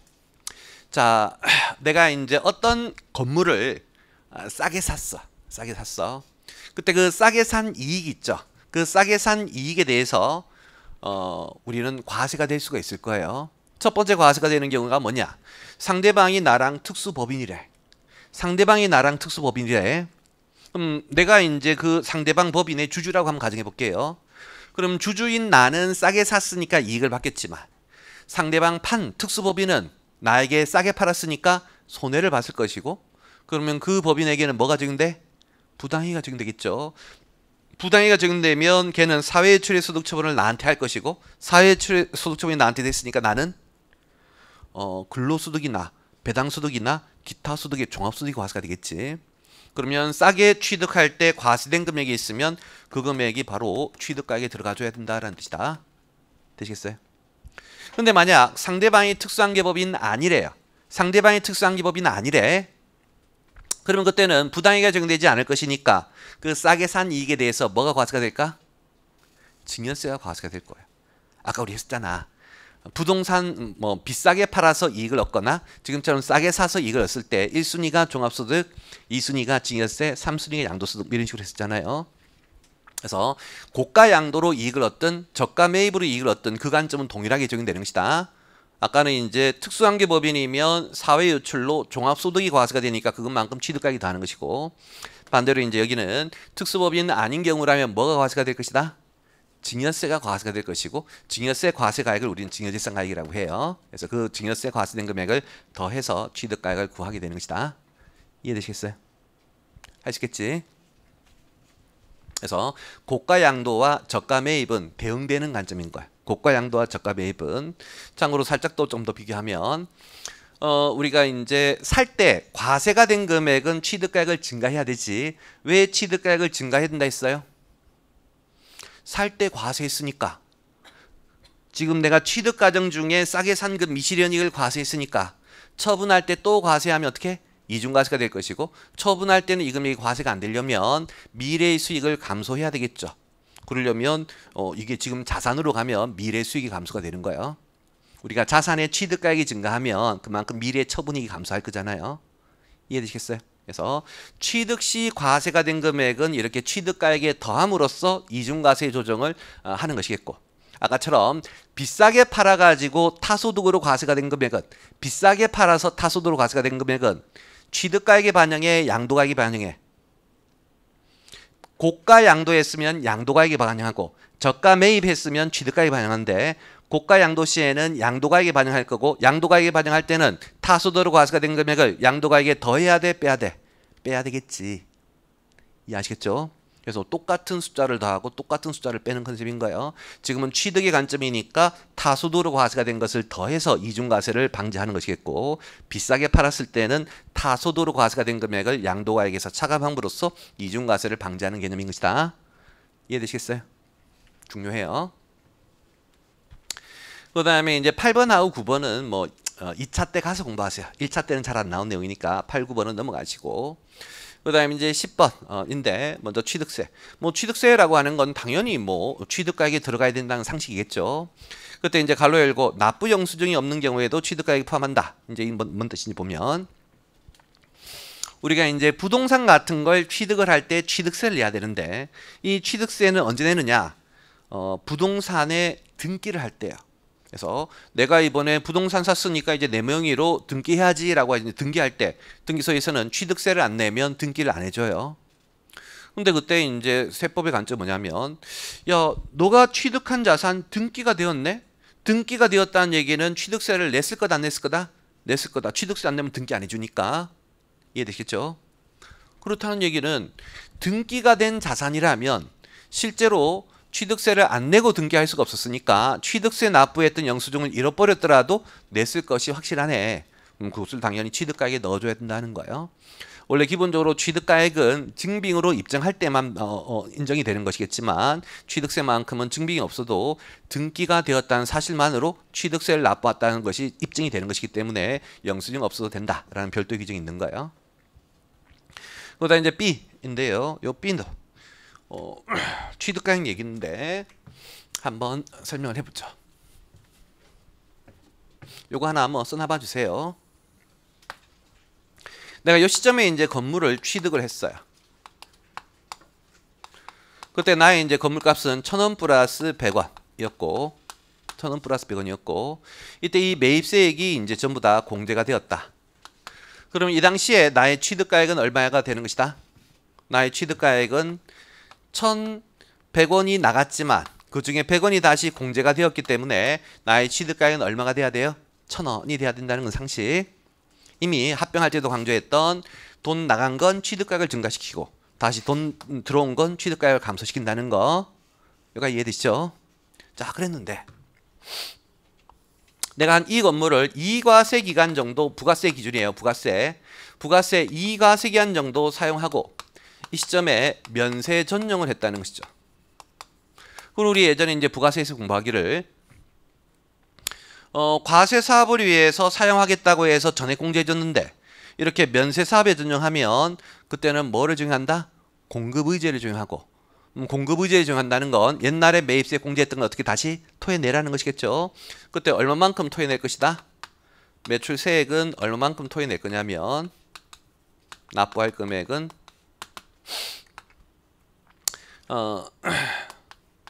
자, 내가 이제 어떤 건물을 싸게 샀어. 싸게 샀어. 그때 그 싸게 산 이익 있죠. 그 싸게 산 이익에 대해서 우리는 과세가 될 수가 있을 거예요. 첫 번째 과세가 되는 경우가 뭐냐? 상대방이 나랑 특수법인이래. 상대방이 나랑 특수법인이래. 그럼 내가 이제 그 상대방 법인의 주주라고 한번 가정해 볼게요. 그럼 주주인 나는 싸게 샀으니까 이익을 받겠지만 상대방 특수법인은 나에게 싸게 팔았으니까 손해를 봤을 것이고, 그러면 그 법인에게는 뭐가 적용돼? 부당이익이 적용되겠죠. 부당이익이 적용되면 걔는 사회출애소득 처분을 나한테 할 것이고, 사회출애소득 처분이 나한테 됐으니까 나는 근로소득이나 배당소득이나 기타 소득의 종합소득이 과세가 되겠지. 그러면 싸게 취득할 때 과세된 금액이 있으면 그 금액이 바로 취득가액에 들어가줘야 된다라는 뜻이다. 되시겠어요? 근데 만약 상대방이 특수한계법인 아니래요. 상대방이 특수한계법인 아니래. 그러면 그때는 부당이익이 적용되지 않을 것이니까 그 싸게 산 이익에 대해서 뭐가 과세가 될까? 증여세가 과세가 될 거예요. 아까 우리 했었잖아. 부동산 뭐 비싸게 팔아서 이익을 얻거나 지금처럼 싸게 사서 이익을 얻을 때 1순위가 종합소득, 2순위가 증여세, 3순위가 양도소득 이런 식으로 했었잖아요. 그래서 고가 양도로 이익을 얻든 저가 매입으로 이익을 얻든 그 관점은 동일하게 적용되는 것이다. 아까는 이제 특수한계법인이면 사회유출로 종합소득이 과세가 되니까 그것만큼 취득가액이 더하는 것이고, 반대로 이제 여기는 특수법인 아닌 경우라면 뭐가 과세가 될 것이다? 증여세가 과세가 될 것이고, 증여세 과세가액을 우리는 증여재산가액이라고 해요. 그래서 그 증여세 과세된 금액을 더해서 취득가액을 구하게 되는 것이다. 이해되시겠어요? 하시겠지? 그래서 고가 양도와 저가 매입은 대응되는 관점인 거야. 고가 양도와 저가 매입은 참고로 살짝 또 좀 더 비교하면 우리가 이제 살 때 과세가 된 금액은 취득가액을 증가해야 되지. 왜 취득가액을 증가해야 된다 했어요? 살 때 과세했으니까. 지금 내가 취득 과정 중에 싸게 산 그 미실현이익을 과세했으니까 처분할 때 또 과세하면 어떻게? 이중과세가 될 것이고, 처분할 때는 이 금액이 과세가 안 되려면 미래의 수익을 감소해야 되겠죠. 그러려면 이게 지금 자산으로 가면 미래 수익이 감소가 되는 거예요. 우리가 자산의 취득가액이 증가하면 그만큼 미래 처분이익이 감소할 거잖아요. 이해되시겠어요? 그래서 취득 시 과세가 된 금액은 이렇게 취득가액에 더함으로써 이중과세 조정을 하는 것이겠고, 아까처럼 비싸게 팔아가지고 타소득으로 과세가 된 금액은, 비싸게 팔아서 타소득으로 과세가 된 금액은 취득가액에 반영해 양도가액에 반영해. 고가 양도했으면 양도가액에 반영하고 저가 매입했으면 취득가액에 반영하는데, 고가 양도 시에는 양도가액에 반영할 거고, 양도가액에 반영할 때는 타소득으로 과세가 된 금액을 양도가액에 더해야 돼, 빼야 돼? 빼야 되겠지. 이해하시겠죠? 그래서 똑같은 숫자를 더하고 똑같은 숫자를 빼는 컨셉인 거예요. 지금은 취득의 관점이니까 타소득으로 과세가 된 것을 더해서 이중과세를 방지하는 것이겠고, 비싸게 팔았을 때는 타소득으로 과세가 된 금액을 양도가액에서 차감함으로써 이중과세를 방지하는 개념인 것이다. 이해되시겠어요? 중요해요. 그 다음에 이제 8번하고 9번은 뭐 2차 때 가서 공부하세요. 1차 때는 잘 안 나온 내용이니까 8, 9번은 넘어가시고, 그 다음에 이제 10번인데 먼저 취득세. 뭐 취득세라고 하는 건 당연히 뭐 취득가액에 들어가야 된다는 상식이겠죠. 그때 이제 갈로 열고 납부 영수증이 없는 경우에도 취득가액이 포함한다. 이제 뭔 뜻인지 보면, 우리가 이제 부동산 같은 걸 취득을 할 때 취득세를 내야 되는데, 이 취득세는 언제 내느냐? 부동산에 등기를 할 때요. 그래서 내가 이번에 부동산 샀으니까 이제 내 명의로 등기해야지라고 이제 등기할 때 등기소에서는 취득세를 안 내면 등기를 안 해줘요. 근데 그때 이제 세법의 관점이 뭐냐면, 야, 너가 취득한 자산 등기가 되었네? 등기가 되었다는 얘기는 취득세를 냈을 거다, 안 냈을 거다? 냈을 거다. 취득세 안 내면 등기 안 해주니까. 이해되시겠죠? 그렇다는 얘기는 등기가 된 자산이라면 실제로 취득세를 안 내고 등기할 수가 없었으니까 취득세 납부했던 영수증을 잃어버렸더라도 냈을 것이 확실하네. 그것을 당연히 취득가액에 넣어줘야 된다는 거예요. 원래 기본적으로 취득가액은 증빙으로 입증할 때만 인정이 되는 것이겠지만 취득세만큼은 증빙이 없어도 등기가 되었다는 사실만으로 취득세를 납부했다는 것이 입증이 되는 것이기 때문에 영수증 없어도 된다라는 별도 규정이 있는 거예요. 그러다 이제 B인데요. 요 B는 취득가액 얘기인데 한번 설명을 해보죠. 요거 하나 한번 써놔봐 주세요. 내가 이 시점에 이제 건물을 취득을 했어요. 그때 나의 이제 건물값은 1,000원 플러스 100원이었고, 1,000원 플러스 100원이었고, 이때 이 매입세액이 이제 전부 다 공제가 되었다. 그럼 이 당시에 나의 취득가액은 얼마가 되는 것이다? 나의 취득가액은 1,100원이 나갔지만 그 중에 100원이 다시 공제가 되었기 때문에 나의 취득가액은 얼마가 돼야 돼요? 1,000원이 돼야 된다는 건 상식. 이미 합병할 때도 강조했던 돈 나간 건 취득가액을 증가시키고 다시 돈 들어온 건 취득가액을 감소시킨다는 거. 여기가 이해되시죠? 자, 그랬는데 내가 한 이 건물을 2과세 기간 정도, 부가세 기준이에요. 부가세 2과세 기간 정도 사용하고 이 시점에 면세 전용을 했다는 것이죠. 그리고 우리 예전에 이제 부가세에서 공부하기를 과세 사업을 위해서 사용하겠다고 해서 전액 공제해줬는데 이렇게 면세 사업에 전용하면 그때는 뭐를 적용한다? 공급 의제를 적용하고 공급 의제를 적용한다는 건 옛날에 매입세 공제했던 걸 어떻게 다시 토해내라는 것이겠죠. 그때 얼마만큼 토해낼 것이다? 매출세액은 얼마만큼 토해낼 거냐면 납부할 금액은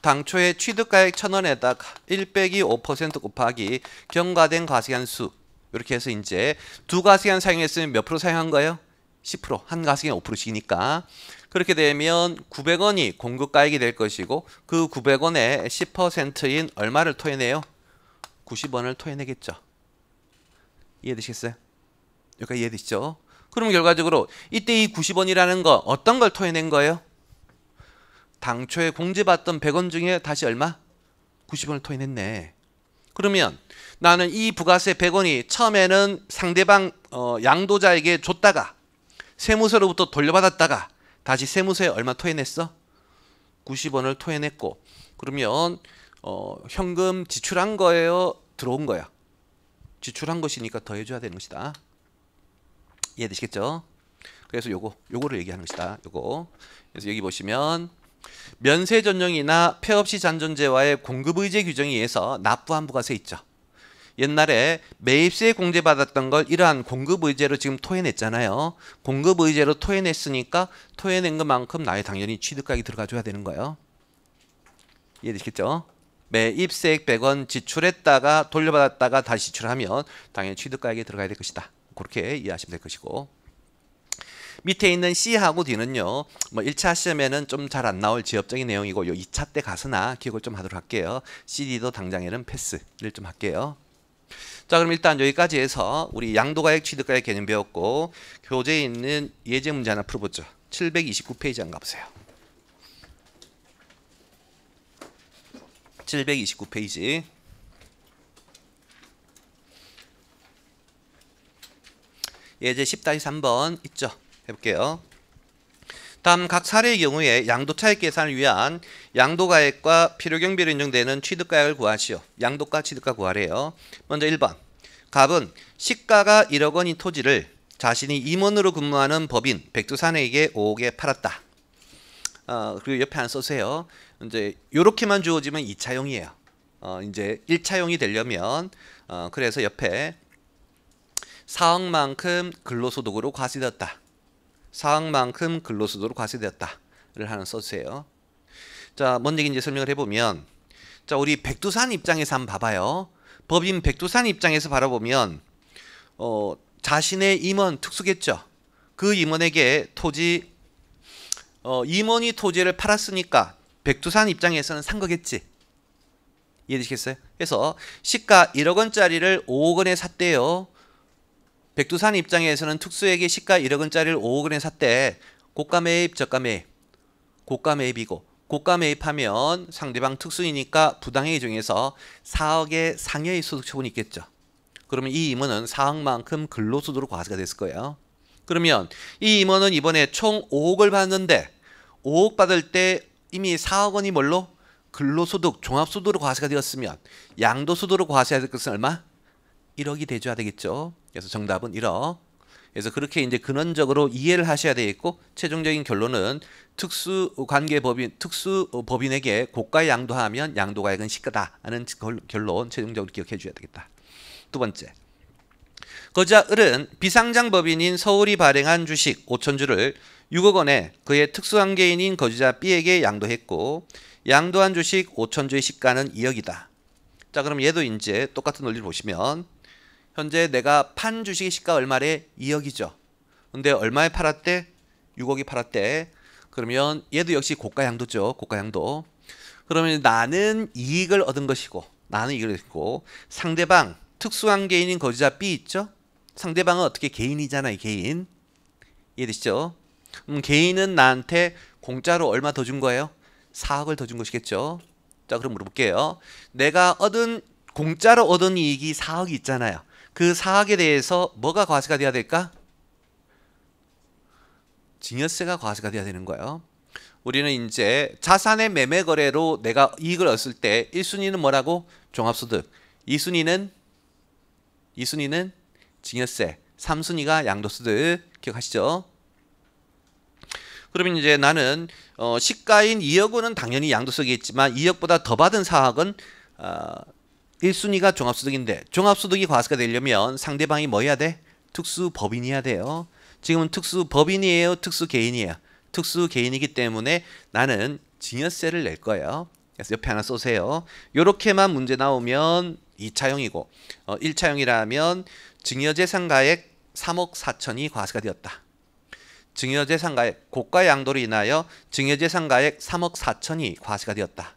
당초에 취득가액 1,000원에다가 1 빼기 5% 곱하기 경과된 과세기간 수 이렇게 해서 이제 두 과세기간 사용했으면 몇 프로 사용한 거예요? 10%. 한 과세기간 5%씩이니까 그렇게 되면 900원이 공급가액이 될 것이고 그 900원의 10%인 얼마를 토해내요? 90원을 토해내겠죠. 이해되시겠어요? 여기까지 이해되시죠? 그럼 결과적으로 이때 이 90원이라는 거 어떤 걸 토해낸 거예요? 당초에 공제받던 100원 중에 다시 얼마? 90원을 토해냈네. 그러면 나는 이 부가세 100원이 처음에는 상대방 양도자에게 줬다가 세무서로부터 돌려받았다가 다시 세무서에 얼마 토해냈어? 90원을 토해냈고 그러면 현금 지출한 거예요? 들어온 거야? 지출한 것이니까 더해줘야 되는 것이다. 이해되시겠죠? 그래서 요거를 얘기하는 것이다. 요거. 그래서 여기 보시면 면세 전용이나 폐업시 잔존제와의 공급의제 규정에 의해서 납부한 부가세 있죠. 옛날에 매입세 공제받았던 걸 이러한 공급의제로 지금 토해냈잖아요. 공급의제로 토해냈으니까 토해낸 것만큼 나의 당연히 취득가액이 들어가줘야 되는 거예요. 이해되시겠죠? 매입세액 100원 지출했다가 돌려받았다가 다시 지출하면 당연히 취득가액이 들어가야 될 것이다. 그렇게 이해하시면 될 것이고 밑에 있는 C하고 D는요. 뭐 1차 시험에는 좀 잘 안 나올 지엽적인 내용이고 요 2차 때 가서나 기억을 좀 하도록 할게요. C, D도 당장에는 패스를 좀 할게요. 자, 그럼 일단 여기까지 해서 우리 양도가액, 취득가액 개념 배웠고 교재에 있는 예제 문제 하나 풀어보죠. 729페이지 한번 가보세요. 729페이지. 예제 10-3번 있죠? 해볼게요. 다음 각 사례의 경우에 양도차익 계산을 위한 양도가액과 필요경비로 인정되는 취득가액을 구하시오. 양도가 취득가 구하래요. 먼저 1번. 갑은 시가가 1억 원인 토지를 자신이 임원으로 근무하는 법인 백두산에게 5억에 팔았다. 그리고 옆에 하나 써주세요. 이제 요렇게만 주어지면 2차용이에요. 이제 1차용이 되려면 그래서 옆에 4억만큼 근로소득으로 과세되었다. 4억만큼 근로소득으로 과세되었다를 하나 써주세요. 자, 뭔 얘기인지 설명을 해보면 자, 우리 백두산 입장에서 한번 봐봐요. 법인 백두산 입장에서 바라보면 자신의 임원 특수겠죠. 그 임원에게 토지 임원이 토지를 팔았으니까 백두산 입장에서는 산 거겠지. 이해되시겠어요? 그래서 시가 1억 원짜리를 5억 원에 샀대요. 백두산 입장에서는 특수에게 시가 1억 원짜리를 5억 원에 샀대. 고가 매입, 저가 매입. 고가 매입이고 고가 매입하면 상대방 특수이니까 부당행위 중에서 4억의 상여의 소득 처분이 있겠죠. 그러면 이 임원은 4억만큼 근로소득으로 과세가 됐을 거예요. 그러면 이 임원은 이번에 총 5억을 받는데 5억 받을 때 이미 4억 원이 뭘로? 근로소득, 종합소득으로 과세가 되었으면 양도소득으로 과세해야 될 것은 얼마? 1억이 돼줘야 되겠죠. 그래서 정답은 1억. 그래서 그렇게 이제 근원적으로 이해를 하셔야 되겠고 최종적인 결론은 특수법인에게 고가 양도하면 양도가액은 시가다 하는 결론 최종적으로 기억해 줘야 되겠다. 두 번째. 거주자 을은 비상장 법인인 서울이 발행한 주식 5천주를 6억 원에 그의 특수관계인인 거주자 B에게 양도했고 양도한 주식 5천주의 시가는 2억이다. 자, 그럼 얘도 이제 똑같은 논리를 보시면 현재 내가 판 주식의 시가 얼마래? 2억이죠. 근데 얼마에 팔았대? 6억이 팔았대. 그러면 얘도 역시 고가 양도죠. 고가 양도. 그러면 나는 이익을 얻은 것이고 상대방 특수관계인인 거주자 B 있죠? 상대방은 어떻게 개인이잖아요. 개인. 이해되시죠? 개인은 나한테 공짜로 얼마 더 준 거예요? 4억을 더 준 것이겠죠. 자, 그럼 물어볼게요. 내가 공짜로 얻은 이익이 4억이 있잖아요. 그 4억에 대해서 뭐가 과세가 돼야 될까? 증여세가 과세가 돼야 되는 거예요. 우리는 이제 자산의 매매 거래로 내가 이익을 얻을 때 1순위는 뭐라고? 종합소득. 2순위는 증여세. 3순위가 양도소득. 기억하시죠? 그러면 이제 나는 시가인 2억 원은 당연히 양도소득이 있지만 2억보다 더 받은 4억은 1순위가 종합소득인데 종합소득이 과세가 되려면 상대방이 뭐 해야 돼? 특수법인이어야 돼요. 지금은 특수법인이에요? 특수개인이에요? 특수개인이기 때문에 나는 증여세를 낼 거예요. 그래서 옆에 하나 쏘세요. 요렇게만 문제 나오면 2차형이고 1차형이라면 증여재산가액 3억 4천이 과세가 되었다. 증여재산가액 고가 양도로 인하여 증여재산가액 3억 4천이 과세가 되었다.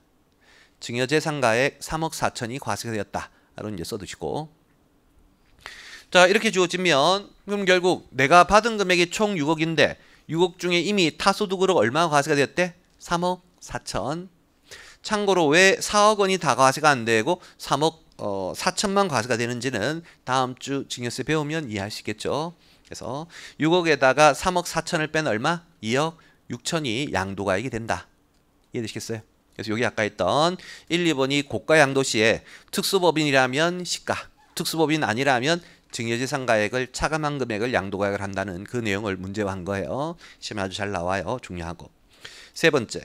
증여재산가액 3억 4천이 과세가 되었다. 라고 이제 써두시고. 자, 이렇게 주어지면 그럼 결국 내가 받은 금액이 총 6억인데 6억 중에 이미 타소득으로 얼마가 과세가 되었대? 3억 4천. 참고로 왜 4억 원이 다 과세가 안 되고 3억 4천만 과세가 되는지는 다음 주 증여세 배우면 이해할 수 있겠죠. 그래서 6억에다가 3억 4천을 뺀 얼마? 2억 6천이 양도가액이 된다. 이해되시겠어요? 그래서 여기 아까 했던 1, 2번이 고가 양도 시에 특수법인이라면 시가, 특수법인 아니라면 증여재산가액을 차감한 금액을 양도가액을 한다는 그 내용을 문제화한 거예요. 시험에 아주 잘 나와요. 중요하고. 세 번째.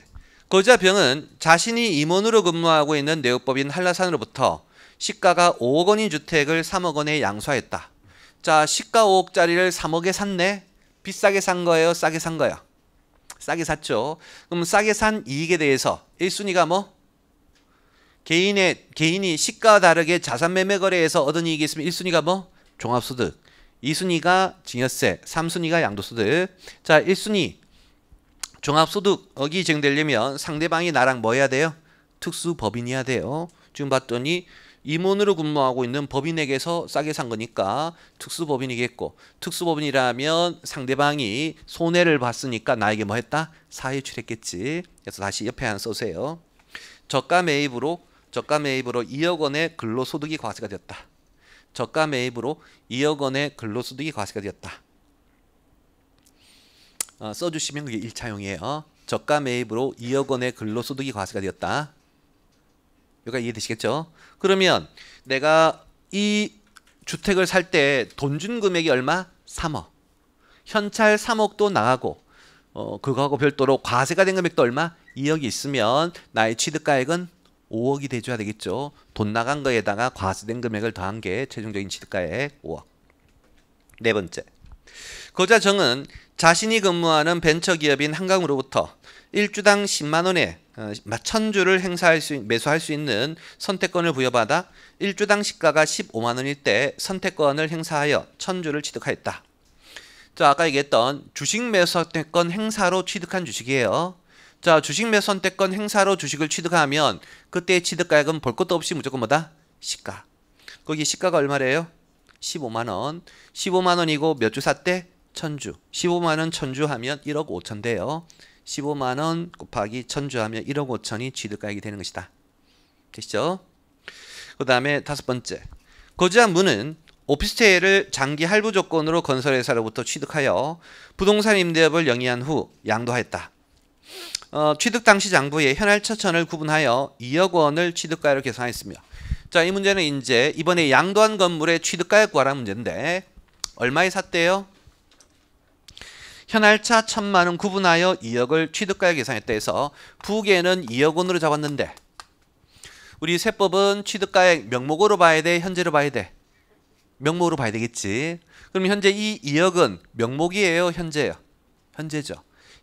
거주자 병은 자신이 임원으로 근무하고 있는 내역법인 한라산으로부터 시가가 5억 원인 주택을 3억 원에 양수하였다. 자, 시가 5억짜리를 3억에 샀네. 비싸게 산 거예요? 싸게 산 거예요? 싸게 샀죠. 그럼 싸게 산 이익에 대해서 1순위가 뭐? 개인이 시가와 다르게 자산 매매 거래에서 얻은 이익이 있으면 1순위가 뭐? 종합소득. 2순위가 증여세. 3순위가 양도소득. 자, 1순위 종합소득이 증되려면 상대방이 나랑 뭐 해야 돼요? 특수법인이어야 돼요. 지금 봤더니 임원으로 근무하고 있는 법인에게서 싸게 산 거니까 특수법인이겠고, 특수법인이라면 상대방이 손해를 봤으니까 나에게 뭐 했다? 사회출했겠지. 그래서 다시 옆에 하나 써세요. 저가 매입으로 2억 원의 근로소득이 과세가 되었다. 저가 매입으로 2억 원의 근로소득이 과세가 되었다. 써주시면 그게 1차용이에요. 저가 매입으로 2억 원의 근로소득이 과세가 되었다. 여기가 이해되시겠죠? 그러면 내가 이 주택을 살 때 돈 준 금액이 얼마? 3억. 현찰 3억도 나가고 그거하고 별도로 과세가 된 금액도 얼마? 2억이 있으면 나의 취득가액은 5억이 돼줘야 되겠죠. 돈 나간 거에다가 과세된 금액을 더한 게 최종적인 취득가액 5억. 네 번째. 거주자 정은 자신이 근무하는 벤처기업인 한강으로부터 1주당 10만 원에 1000주를 매수할 수 있는 선택권을 부여받아 1주당 시가가 15만 원일 때 선택권을 행사하여 1000주를 취득하였다. 자, 아까 얘기했던 주식 매수 선택권 행사로 취득한 주식이에요. 자, 주식 매수 선택권 행사로 주식을 취득하면 그때의 취득가액은 볼 것도 없이 무조건 뭐다? 시가. 거기 시가가 얼마래요? 15만 원. 15만 원이고 몇 주 샀대? 1000주. 15만 원 1000주 하면 1억 5천 돼요. 15만 원 곱하기 1000주 하면 1억 5천이 취득가액이 되는 것이다. 되시죠? 그 다음에 5번째. 거주한 문은 오피스텔을 장기 할부 조건으로 건설회사로부터 취득하여 부동산 임대업을 영위한 후 양도하였다. 취득 당시 장부에 현할차천을 구분하여 2억 원을 취득가액으로 계산했으며, 자, 이 문제는 이제 이번에 양도한 건물의 취득가액 구하라는 문제인데 얼마에 샀대요? 현할차 1000만 원 구분하여 2억을 취득가액 계산했다 해서 부계는 2억 원으로 잡았는데 우리 세법은 취득가액 명목으로 봐야 돼? 현재로 봐야 돼? 명목으로 봐야 되겠지. 그럼 현재 이 2억은 명목이에요? 현재예요? 현재죠.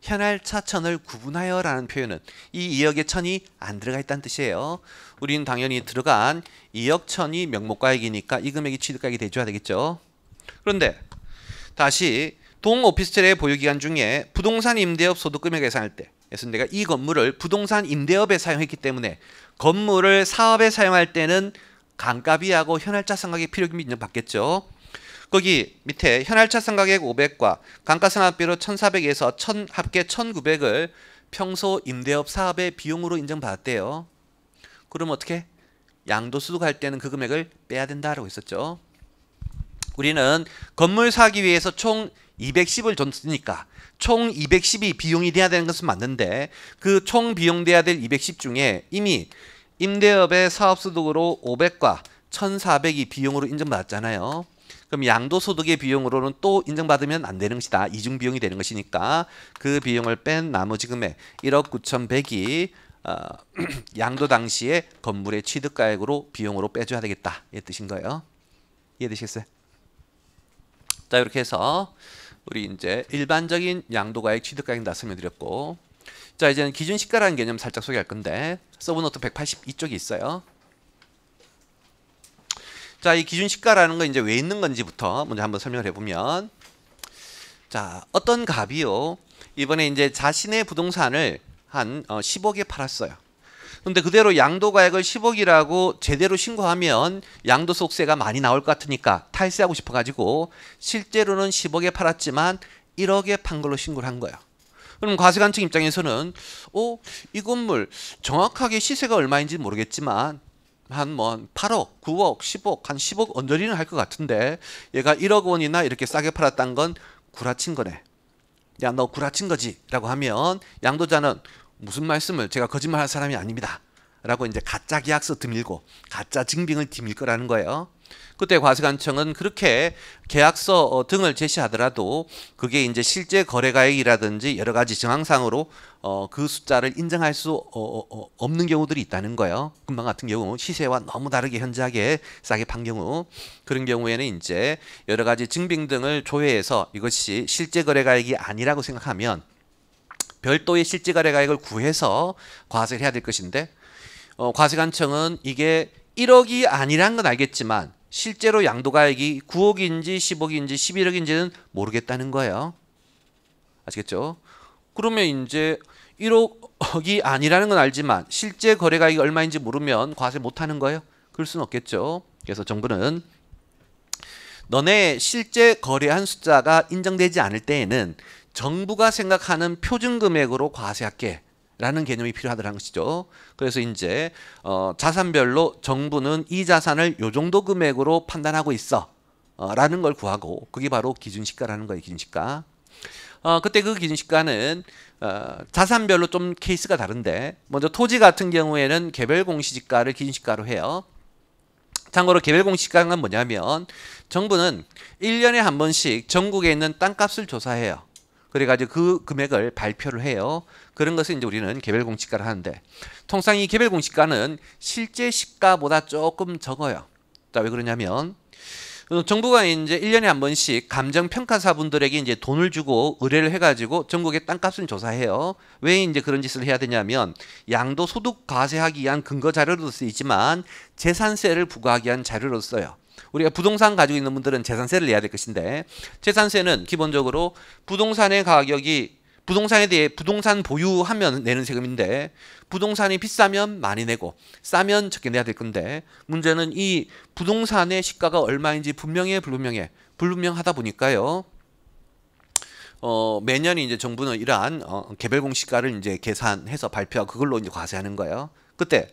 현할차 천을 구분하여 라는 표현은 이 2억의 천이 안 들어가 있다는 뜻이에요. 우리는 당연히 들어간 2억 천이 명목가액이니까 이 금액이 취득가액이 돼줘야 되겠죠. 그런데 다시 동오피스텔의 보유기간 중에 부동산 임대업 소득금액 계산할 때, 그래서 내가 이 건물을 부동산 임대업에 사용했기 때문에 건물을 사업에 사용할 때는 감가비하고 현할차 상각의 필요금이 인정받겠죠. 거기 밑에 현할차 상각액 500과 감가상각비로 1400에서 합계 1900을 평소 임대업 사업의 비용으로 인정받았대요. 그럼 어떻게? 양도소득할 때는 그 금액을 빼야 된다라고 했었죠. 우리는 건물 사기 위해서 총 210을 줬으니까 총 210이 비용이 돼야 되는 것은 맞는데 그 총 비용 돼야 될 210 중에 이미 임대업의 사업소득으로 500과 1400이 비용으로 인정받았잖아요. 그럼 양도소득의 비용으로는 또 인정받으면 안 되는 것이다. 이중비용이 되는 것이니까 그 비용을 뺀 나머지 금액 1억 9100이 양도 당시에 건물의 취득가액으로 비용으로 빼줘야 되겠다. 이 뜻인 거예요. 이해되시겠어요? 자, 이렇게 해서 우리 이제 일반적인 양도가액 취득가액 다 설명드렸고, 자, 이제는 기준시가라는 개념 살짝 소개할 건데 서브노트 182쪽이 있어요. 자, 이 기준시가라는 거 이제 왜 있는 건지부터 먼저 한번 설명을 해보면, 자, 어떤 갑이요 이번에 이제 자신의 부동산을 한 10억에 팔았어요. 근데 그대로 양도가액을 10억이라고 제대로 신고하면 양도소득세가 많이 나올 것 같으니까 탈세하고 싶어가지고 실제로는 10억에 팔았지만 1억에 판 걸로 신고를 한 거예요. 그럼 과세관청 입장에서는 이 건물 정확하게 시세가 얼마인지 모르겠지만 한 뭐 8억, 9억, 10억, 한 10억 언저리는 할 것 같은데 얘가 1억 원이나 이렇게 싸게 팔았다는 건 구라친 거네. 야, 너 구라친 거지? 라고 하면 양도자는 무슨 말씀을, 제가 거짓말할 사람이 아닙니다 라고 이제 가짜 계약서 드밀고 가짜 증빙을 드밀 거라는 거예요. 그때 과세관청은 그렇게 계약서 등을 제시하더라도 그게 이제 실제 거래가액이라든지 여러 가지 정황상으로 그 숫자를 인정할 수 없는 경우들이 있다는 거예요. 금방 같은 경우 시세와 너무 다르게 현저하게 싸게 판 경우, 그런 경우에는 이제 여러 가지 증빙 등을 조회해서 이것이 실제 거래가액이 아니라고 생각하면 별도의 실제 거래가액을 구해서 과세를 해야 될 것인데, 과세관청은 이게 1억이 아니란 건 알겠지만 실제로 양도가액이 9억인지 10억인지 11억인지는 모르겠다는 거예요. 아시겠죠? 그러면 이제 1억이 아니라는 건 알지만 실제 거래가액이 얼마인지 모르면 과세 못하는 거예요? 그럴 수는 없겠죠. 그래서 정부는 너네 실제 거래한 숫자가 인정되지 않을 때에는 정부가 생각하는 표준금액으로 과세할게 라는 개념이 필요하다는 것이죠. 그래서 이제 자산별로 정부는 이 자산을 요 정도 금액으로 판단하고 있어 라는 걸 구하고, 그게 바로 기준시가라는 거예요. 기준시가. 그때 그 기준시가는 자산별로 좀 케이스가 다른데, 먼저 토지 같은 경우에는 개별 공시지가를 기준시가로 해요. 참고로 개별 공시지가는 뭐냐면 정부는 1년에 한 번씩 전국에 있는 땅값을 조사해요. 그래가지고 그 금액을 발표를 해요. 그런 것을 이제 우리는 개별 공시가를 하는데, 통상 이 개별 공시가는 실제 시가보다 조금 적어요. 자, 왜 그러냐면 정부가 이제 1년에 한 번씩 감정평가사분들에게 이제 돈을 주고 의뢰를 해가지고 전국의 땅값을 조사해요. 왜 이제 그런 짓을 해야 되냐면 양도소득 과세하기 위한 근거 자료로 쓰이지만 재산세를 부과하기 위한 자료로 써요. 우리가 부동산 가지고 있는 분들은 재산세를 내야 될 것인데 재산세는 기본적으로 부동산의 가격이 부동산에 대해 부동산 보유하면 내는 세금인데 부동산이 비싸면 많이 내고 싸면 적게 내야 될 건데 문제는 이 부동산의 시가가 얼마인지 불분명하다 보니까요. 매년 이제 정부는 이러한 개별 공시가를 이제 계산해서 발표하고 그걸로 이제 과세하는 거예요. 그때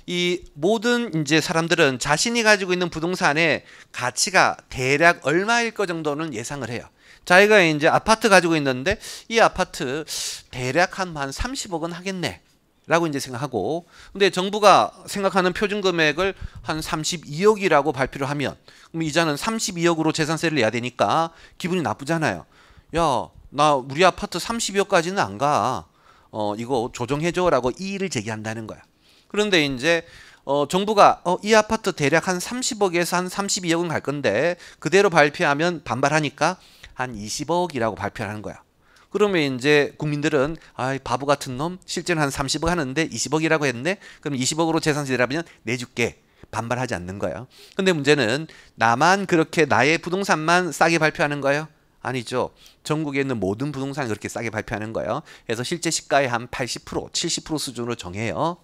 이 모든 이제 사람들은 자신이 가지고 있는 부동산의 가치가 대략 얼마일 거 정도는 예상을 해요. 자기가 이제 아파트 가지고 있는데 이 아파트 대략 한 30억은 하겠네 라고 이제 생각하고 근데 정부가 생각하는 표준 금액을 한 32억이라고 발표를 하면 그럼 이자는 32억으로 재산세를 내야 되니까 기분이 나쁘잖아요. 야, 나 우리 아파트 32억까지는 안 가. 이거 조정해줘 라고 이의를 제기한다는 거야. 그런데 이제 정부가 이 아파트 대략 한 30억에서 한 32억은 갈 건데 그대로 발표하면 반발하니까 한 20억이라고 발표하는 거야. 그러면 이제 국민들은 바보 같은 놈 실제는 한 30억 하는데 20억이라고 했네. 그럼 20억으로 재산세 내라면 내줄게. 반발하지 않는 거예요. 근데 문제는 나만 그렇게 나의 부동산만 싸게 발표하는 거예요? 아니죠. 전국에 있는 모든 부동산이 그렇게 싸게 발표하는 거예요. 그래서 실제 시가의 한 80%, 70% 수준으로 정해요.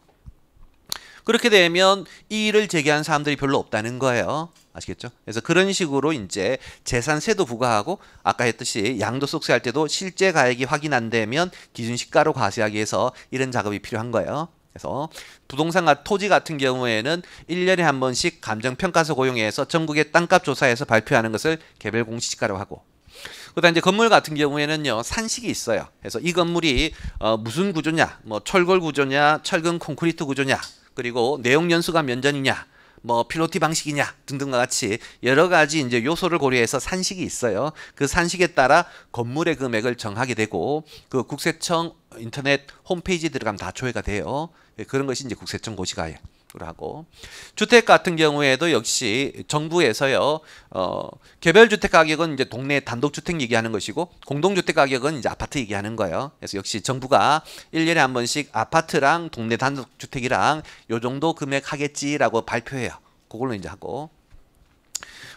그렇게 되면 이의를 제기한 사람들이 별로 없다는 거예요. 아시겠죠? 그래서 그런 식으로 이제 재산세도 부과하고 아까 했듯이 양도소득세 할 때도 실제 가액이 확인 안 되면 기준시가로 과세하기 위해서 이런 작업이 필요한 거예요. 그래서 부동산과 토지 같은 경우에는 1년에 한 번씩 감정평가서 고용해서 전국의 땅값 조사해서 발표하는 것을 개별 공시지가라고 하고 그다음 이제 건물 같은 경우에는요 산식이 있어요. 그래서 이 건물이 무슨 구조냐, 뭐 철골 구조냐, 철근 콘크리트 구조냐, 그리고 내용 연수가 몇 년이냐, 뭐 필로티 방식이냐 등등과 같이 여러 가지 이제 요소를 고려해서 산식이 있어요. 그 산식에 따라 건물의 금액을 정하게 되고 그 국세청 인터넷 홈페이지에 들어가면 다 조회가 돼요. 그런 것이 이제 국세청 고시가예요. 하고 주택 같은 경우에도 역시 정부에서요 개별 주택 가격은 이제 동네 단독주택 얘기하는 것이고 공동주택 가격은 이제 아파트 얘기하는 거예요. 그래서 역시 정부가 1년에 한 번씩 아파트랑 동네 단독주택이랑 요 정도 금액 하겠지라고 발표해요. 그걸로 이제 하고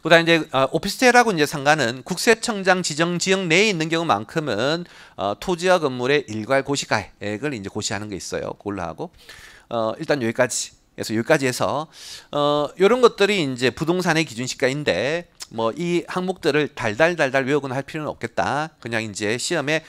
그다음 이제 오피스텔하고 이제 상가는 국세청장 지정 지역 내에 있는 경우만큼은 토지와 건물의 일괄 고시가액을 이제 고시하는 게 있어요. 그걸로 하고 일단 여기까지. 그래서 여기까지 해서 이런 것들이 이제 부동산의 기준시가인데 뭐 이 항목들을 달달달달 외우거나 할 필요는 없겠다. 그냥 이제 시험에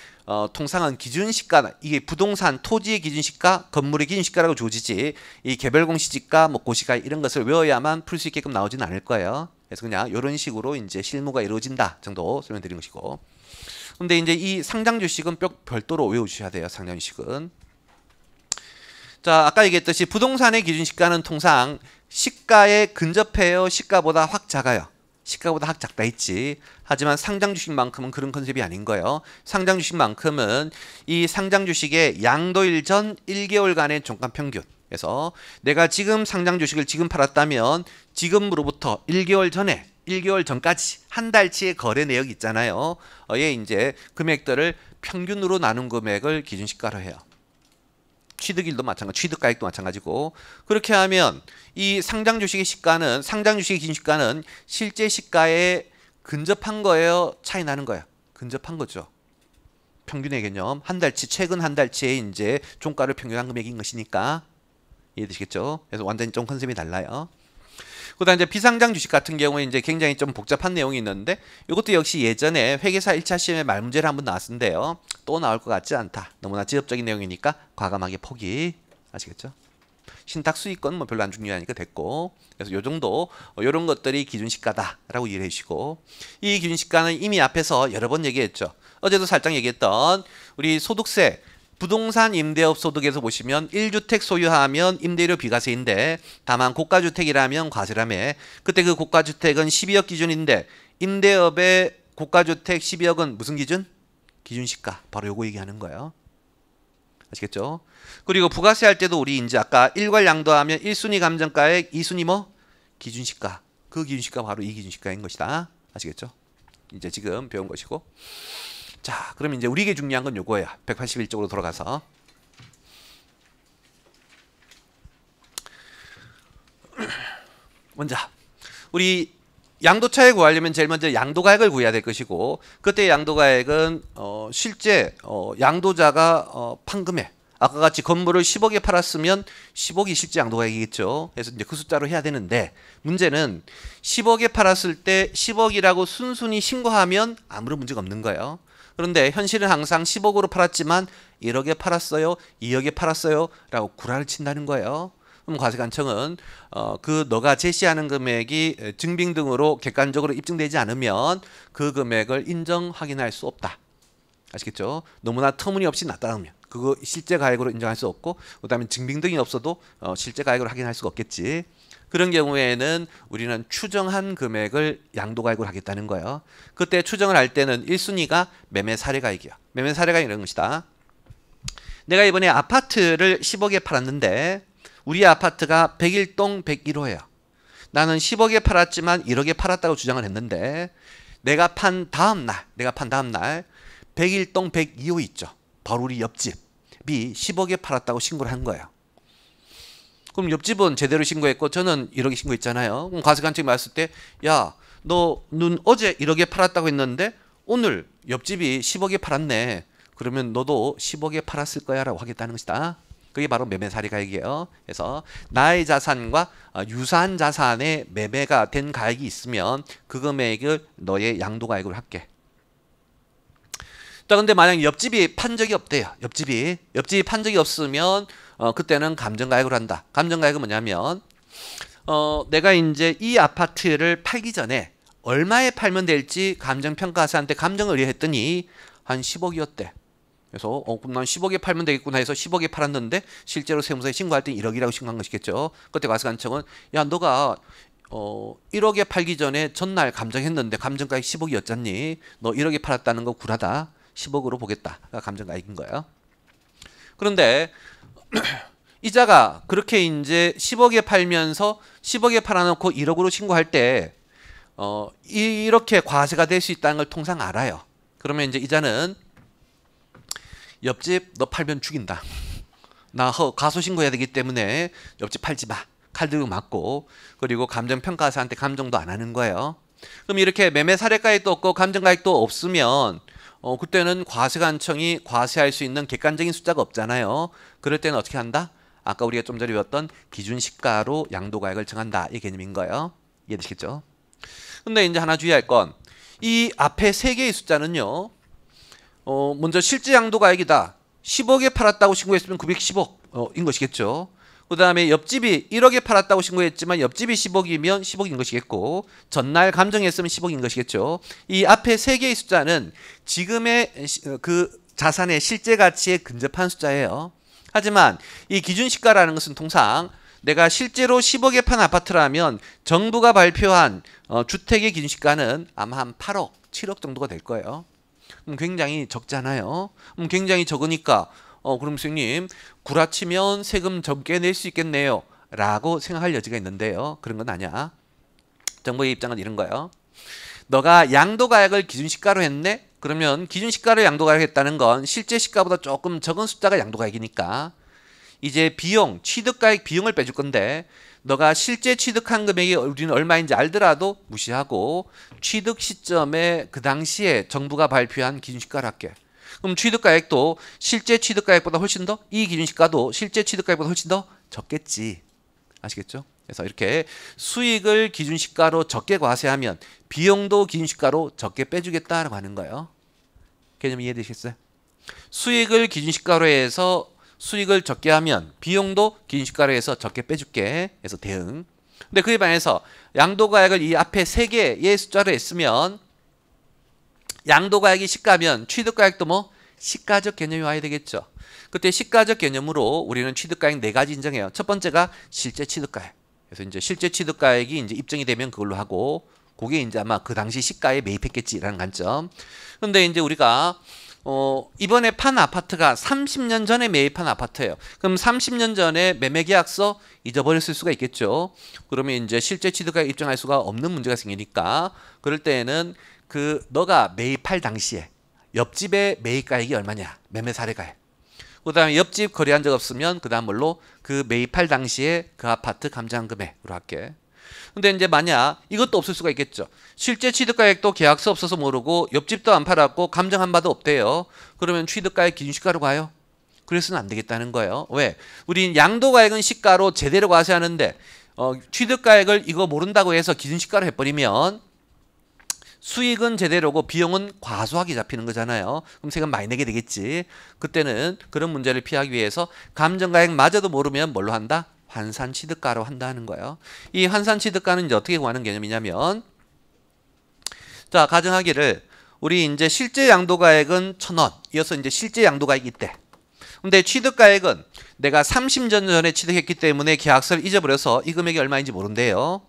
통상은 기준시가 이게 부동산 토지의 기준시가 건물의 기준시가라고 주어지지 이 개별공시지가 뭐 고시가 이런 것을 외워야만 풀 수 있게끔 나오지는 않을 거예요. 그래서 그냥 이런 식으로 이제 실무가 이루어진다 정도 설명드리는 것이고 근데 이제 이 상장주식은 별도로 외워주셔야 돼요. 상장주식은 자, 아까 얘기했듯이 부동산의 기준시가는 통상 시가에 근접해요? 시가보다 확 작아요? 시가보다 확 작다 했지. 하지만 상장주식만큼은 그런 컨셉이 아닌 거예요. 상장주식만큼은 이 상장주식의 양도일 전 1개월간의 종가평균 그래서 내가 지금 상장주식을 지금 팔았다면 지금으로부터 1개월 전에 1개월 전까지 한 달치의 거래 내역 있잖아요. 얘 이제 금액들을 평균으로 나눈 금액을 기준시가로 해요. 취득일도 마찬가지, 취득가액도 마찬가지고 그렇게 하면 이 상장주식의 시가는 상장주식의 기준시가는 실제 시가에 근접한 거예요? 차이 나는 거예요? 근접한 거죠. 평균의 개념 한 달치 최근 한 달치의 이제 종가를 평균한 금액인 것이니까 이해되시겠죠? 그래서 완전히 좀 컨셉이 달라요. 그다음 이제 비상장 주식 같은 경우에 이제 굉장히 좀 복잡한 내용이 있는데 이것도 역시 예전에 회계사 1차 시험에 말문제를 한번 나왔는데요. 또 나올 것 같지 않다. 너무나 지엽적인 내용이니까 과감하게 포기. 아시겠죠? 신탁 수익권 뭐 별로 안 중요하니까 됐고 그래서 요 정도 요런 것들이 기준시가다라고 이해해 주시고 이 기준시가는 이미 앞에서 여러 번 얘기했죠. 어제도 살짝 얘기했던 우리 소득세 부동산 임대업 소득에서 보시면 1주택 소유하면 임대료 비과세인데 다만 고가주택이라면 과세라며 그때 그 고가주택은 12억 기준인데 임대업의 고가주택 12억은 무슨 기준? 기준시가 바로 요거 얘기하는 거예요. 아시겠죠? 그리고 부가세 할 때도 우리 이제 아까 일괄 양도하면 1순위 감정가액 2순위 뭐? 기준시가 그 기준시가가 바로 이 기준시가인 것이다. 아시겠죠? 이제 지금 배운 것이고. 자, 그럼 이제 우리에게 중요한 건 요거예요. 181쪽으로 돌아가서. 먼저 우리 양도차익 구하려면 제일 먼저 양도가액을 구해야 될 것이고, 그때 양도가액은 실제 양도자가 판 금액, 아까 같이 건물을 10억에 팔았으면 10억이 실제 양도가액이겠죠. 그래서 이제 그 숫자로 해야 되는데, 문제는 10억에 팔았을 때 10억이라고 순순히 신고하면 아무런 문제가 없는 거예요. 그런데 현실은 항상 10억으로 팔았지만 1억에 팔았어요, 2억에 팔았어요 라고 구라를 친다는 거예요. 그럼 과세관청은 그 너가 제시하는 금액이 증빙 등으로 객관적으로 입증되지 않으면 그 금액을 인정 확인할 수 없다. 아시겠죠? 너무나 터무니없이 낮다면 그거 실제 가액으로 인정할 수 없고, 그다음에 증빙 등이 없어도 실제 가액으로 확인할 수가 없겠지. 그런 경우에는 우리는 추정한 금액을 양도가액으로 하겠다는 거예요. 그때 추정을 할 때는 1순위가 매매 사례가액이야. 매매 사례가액 이런 것이다. 내가 이번에 아파트를 10억에 팔았는데 우리 아파트가 101동 101호예요. 나는 10억에 팔았지만 1억에 팔았다고 주장을 했는데, 내가 판 다음 날 101동 102호 있죠. 바로 우리 옆집이 10억에 팔았다고 신고를 한 거예요. 그럼 옆집은 제대로 신고했고 저는 1억에 신고했잖아요. 그럼 과세관청이 말했을 때, 야, 너는 어제 1억에 팔았다고 했는데 오늘 옆집이 10억에 팔았네. 그러면 너도 10억에 팔았을 거야 라고 하겠다는 것이다. 그게 바로 매매 사례가액이에요. 그래서 나의 자산과 유사한 자산의 매매가 된 가액이 있으면 그 금액을 너의 양도가액으로 할게. 또 근데 만약 옆집이 판 적이 없대요. 옆집이 판 적이 없으면 그때는 감정가액으로 한다. 감정가액은 뭐냐면 내가 이제 이 아파트를 팔기 전에 얼마에 팔면 될지 감정평가사한테 감정을 의뢰했더니 한 10억이었대. 그래서 그럼 난 10억에 팔면 되겠구나 해서 10억에 팔았는데 실제로 세무서에 신고할 때 1억이라고 신고한 것이겠죠. 그때 과세관청은, 야, 너가 1억에 팔기 전에 전날 감정했는데 감정가액 10억이었잖니. 너 1억에 팔았다는 거 구라다. 10억으로 보겠다가 감정가액인 거예요. 그런데 이자가 그렇게 이제 10억에 팔면서 10억에 팔아놓고 1억으로 신고할 때 이렇게 과세가 될 수 있다는 걸 통상 알아요. 그러면 이제 이자는 옆집 너 팔면 죽인다. 나 가소신고해야 되기 때문에 옆집 팔지 마. 칼 들고 맞고, 그리고 감정평가사한테 감정도 안 하는 거예요. 그럼 이렇게 매매 사례가액도 없고 감정가액도 없으면 그때는 과세관청이 과세할 수 있는 객관적인 숫자가 없잖아요. 그럴 때는 어떻게 한다? 아까 우리가 좀 전에 배웠던 기준시가로 양도가액을 정한다. 이 개념인 거예요. 이해되시겠죠? 근데 이제 하나 주의할 건, 이 앞에 세 개의 숫자는요, 먼저 실제 양도가액이다. 10억에 팔았다고 신고했으면 910억인 것이겠죠. 그 다음에 옆집이 1억에 팔았다고 신고했지만 옆집이 10억이면 10억인 것이겠고, 전날 감정했으면 10억인 것이겠죠. 이 앞에 세 개의 숫자는 지금의 그 자산의 실제 가치에 근접한 숫자예요. 하지만 이 기준시가라는 것은 통상 내가 실제로 10억에 판 아파트라면 정부가 발표한 주택의 기준시가는 아마 한 8억, 7억 정도가 될 거예요. 굉장히 적잖아요. 굉장히 적으니까 그럼 선생님 구라치면 세금 적게 낼 수 있겠네요 라고 생각할 여지가 있는데요. 그런 건 아니야. 정부의 입장은 이런 거예요. 너가 양도가액을 기준시가로 했네? 그러면 기준시가로 양도가액 했다는 건 실제 시가보다 조금 적은 숫자가 양도가액이니까 이제 비용, 취득가액 비용을 빼줄 건데, 너가 실제 취득한 금액이 우리는 얼마인지 알더라도 무시하고 취득 시점에 그 당시에 정부가 발표한 기준시가를 할게. 그럼 취득가액도 실제 취득가액보다 훨씬 더, 이 기준시가도 실제 취득가액보다 훨씬 더 적겠지. 아시겠죠? 그래서 이렇게 수익을 기준시가로 적게 과세하면 비용도 기준시가로 적게 빼주겠다라고 하는 거예요. 개념 이해되시겠어요? 수익을 기준시가로 해서 수익을 적게 하면 비용도 기준시가로 해서 적게 빼줄게. 해서 대응. 근데 그에 반해서 양도가액을 이 앞에 세 개의 숫자로 했으면 양도가액이 시가면 취득가액도 뭐 시가적 개념이 와야 되겠죠. 그때 시가적 개념으로 우리는 취득가액 네 가지 인정해요. 첫 번째가 실제 취득가액. 그래서 이제 실제 취득가액이 이제 입증이 되면 그걸로 하고, 그게 이제 아마 그 당시 시가에 매입했겠지라는 관점. 근데 이제 우리가 이번에 판 아파트가 30년 전에 매입한 아파트예요. 그럼 30년 전에 매매 계약서 잊어버렸을 수가 있겠죠. 그러면 이제 실제 취득가액 입증할 수가 없는 문제가 생기니까 그럴 때에는 너가 매입할 당시에 옆집의 매입가액이 얼마냐? 매매 사례가액. 그다음에 옆집 거래한 적 없으면 그다음 뭘로 그 매입할 당시에 그 아파트 감정한 금액으로 할게. 근데 이제 만약 이것도 없을 수가 있겠죠. 실제 취득가액도 계약서 없어서 모르고 옆집도 안 팔았고 감정한 바도 없대요. 그러면 취득가액 기준시가로 가요? 그래서는 안 되겠다는 거예요. 왜? 우린 양도가액은 시가로 제대로 과세하는데 취득가액을 이거 모른다고 해서 기준시가로 해버리면 수익은 제대로고 비용은 과소하게 잡히는 거잖아요. 그럼 세금 많이 내게 되겠지. 그때는 그런 문제를 피하기 위해서 감정가액마저도 모르면 뭘로 한다? 환산취득가로 한다는 거예요. 이 환산취득가는 이제 어떻게 구하는 개념이냐면, 자, 가정하기를 우리 이제 실제 양도가액은 1,000원. 이어서 이제 실제 양도가액이 있대. 근데 취득가액은 내가 30년 전에 취득했기 때문에 계약서를 잊어버려서 이 금액이 얼마인지 모른대요.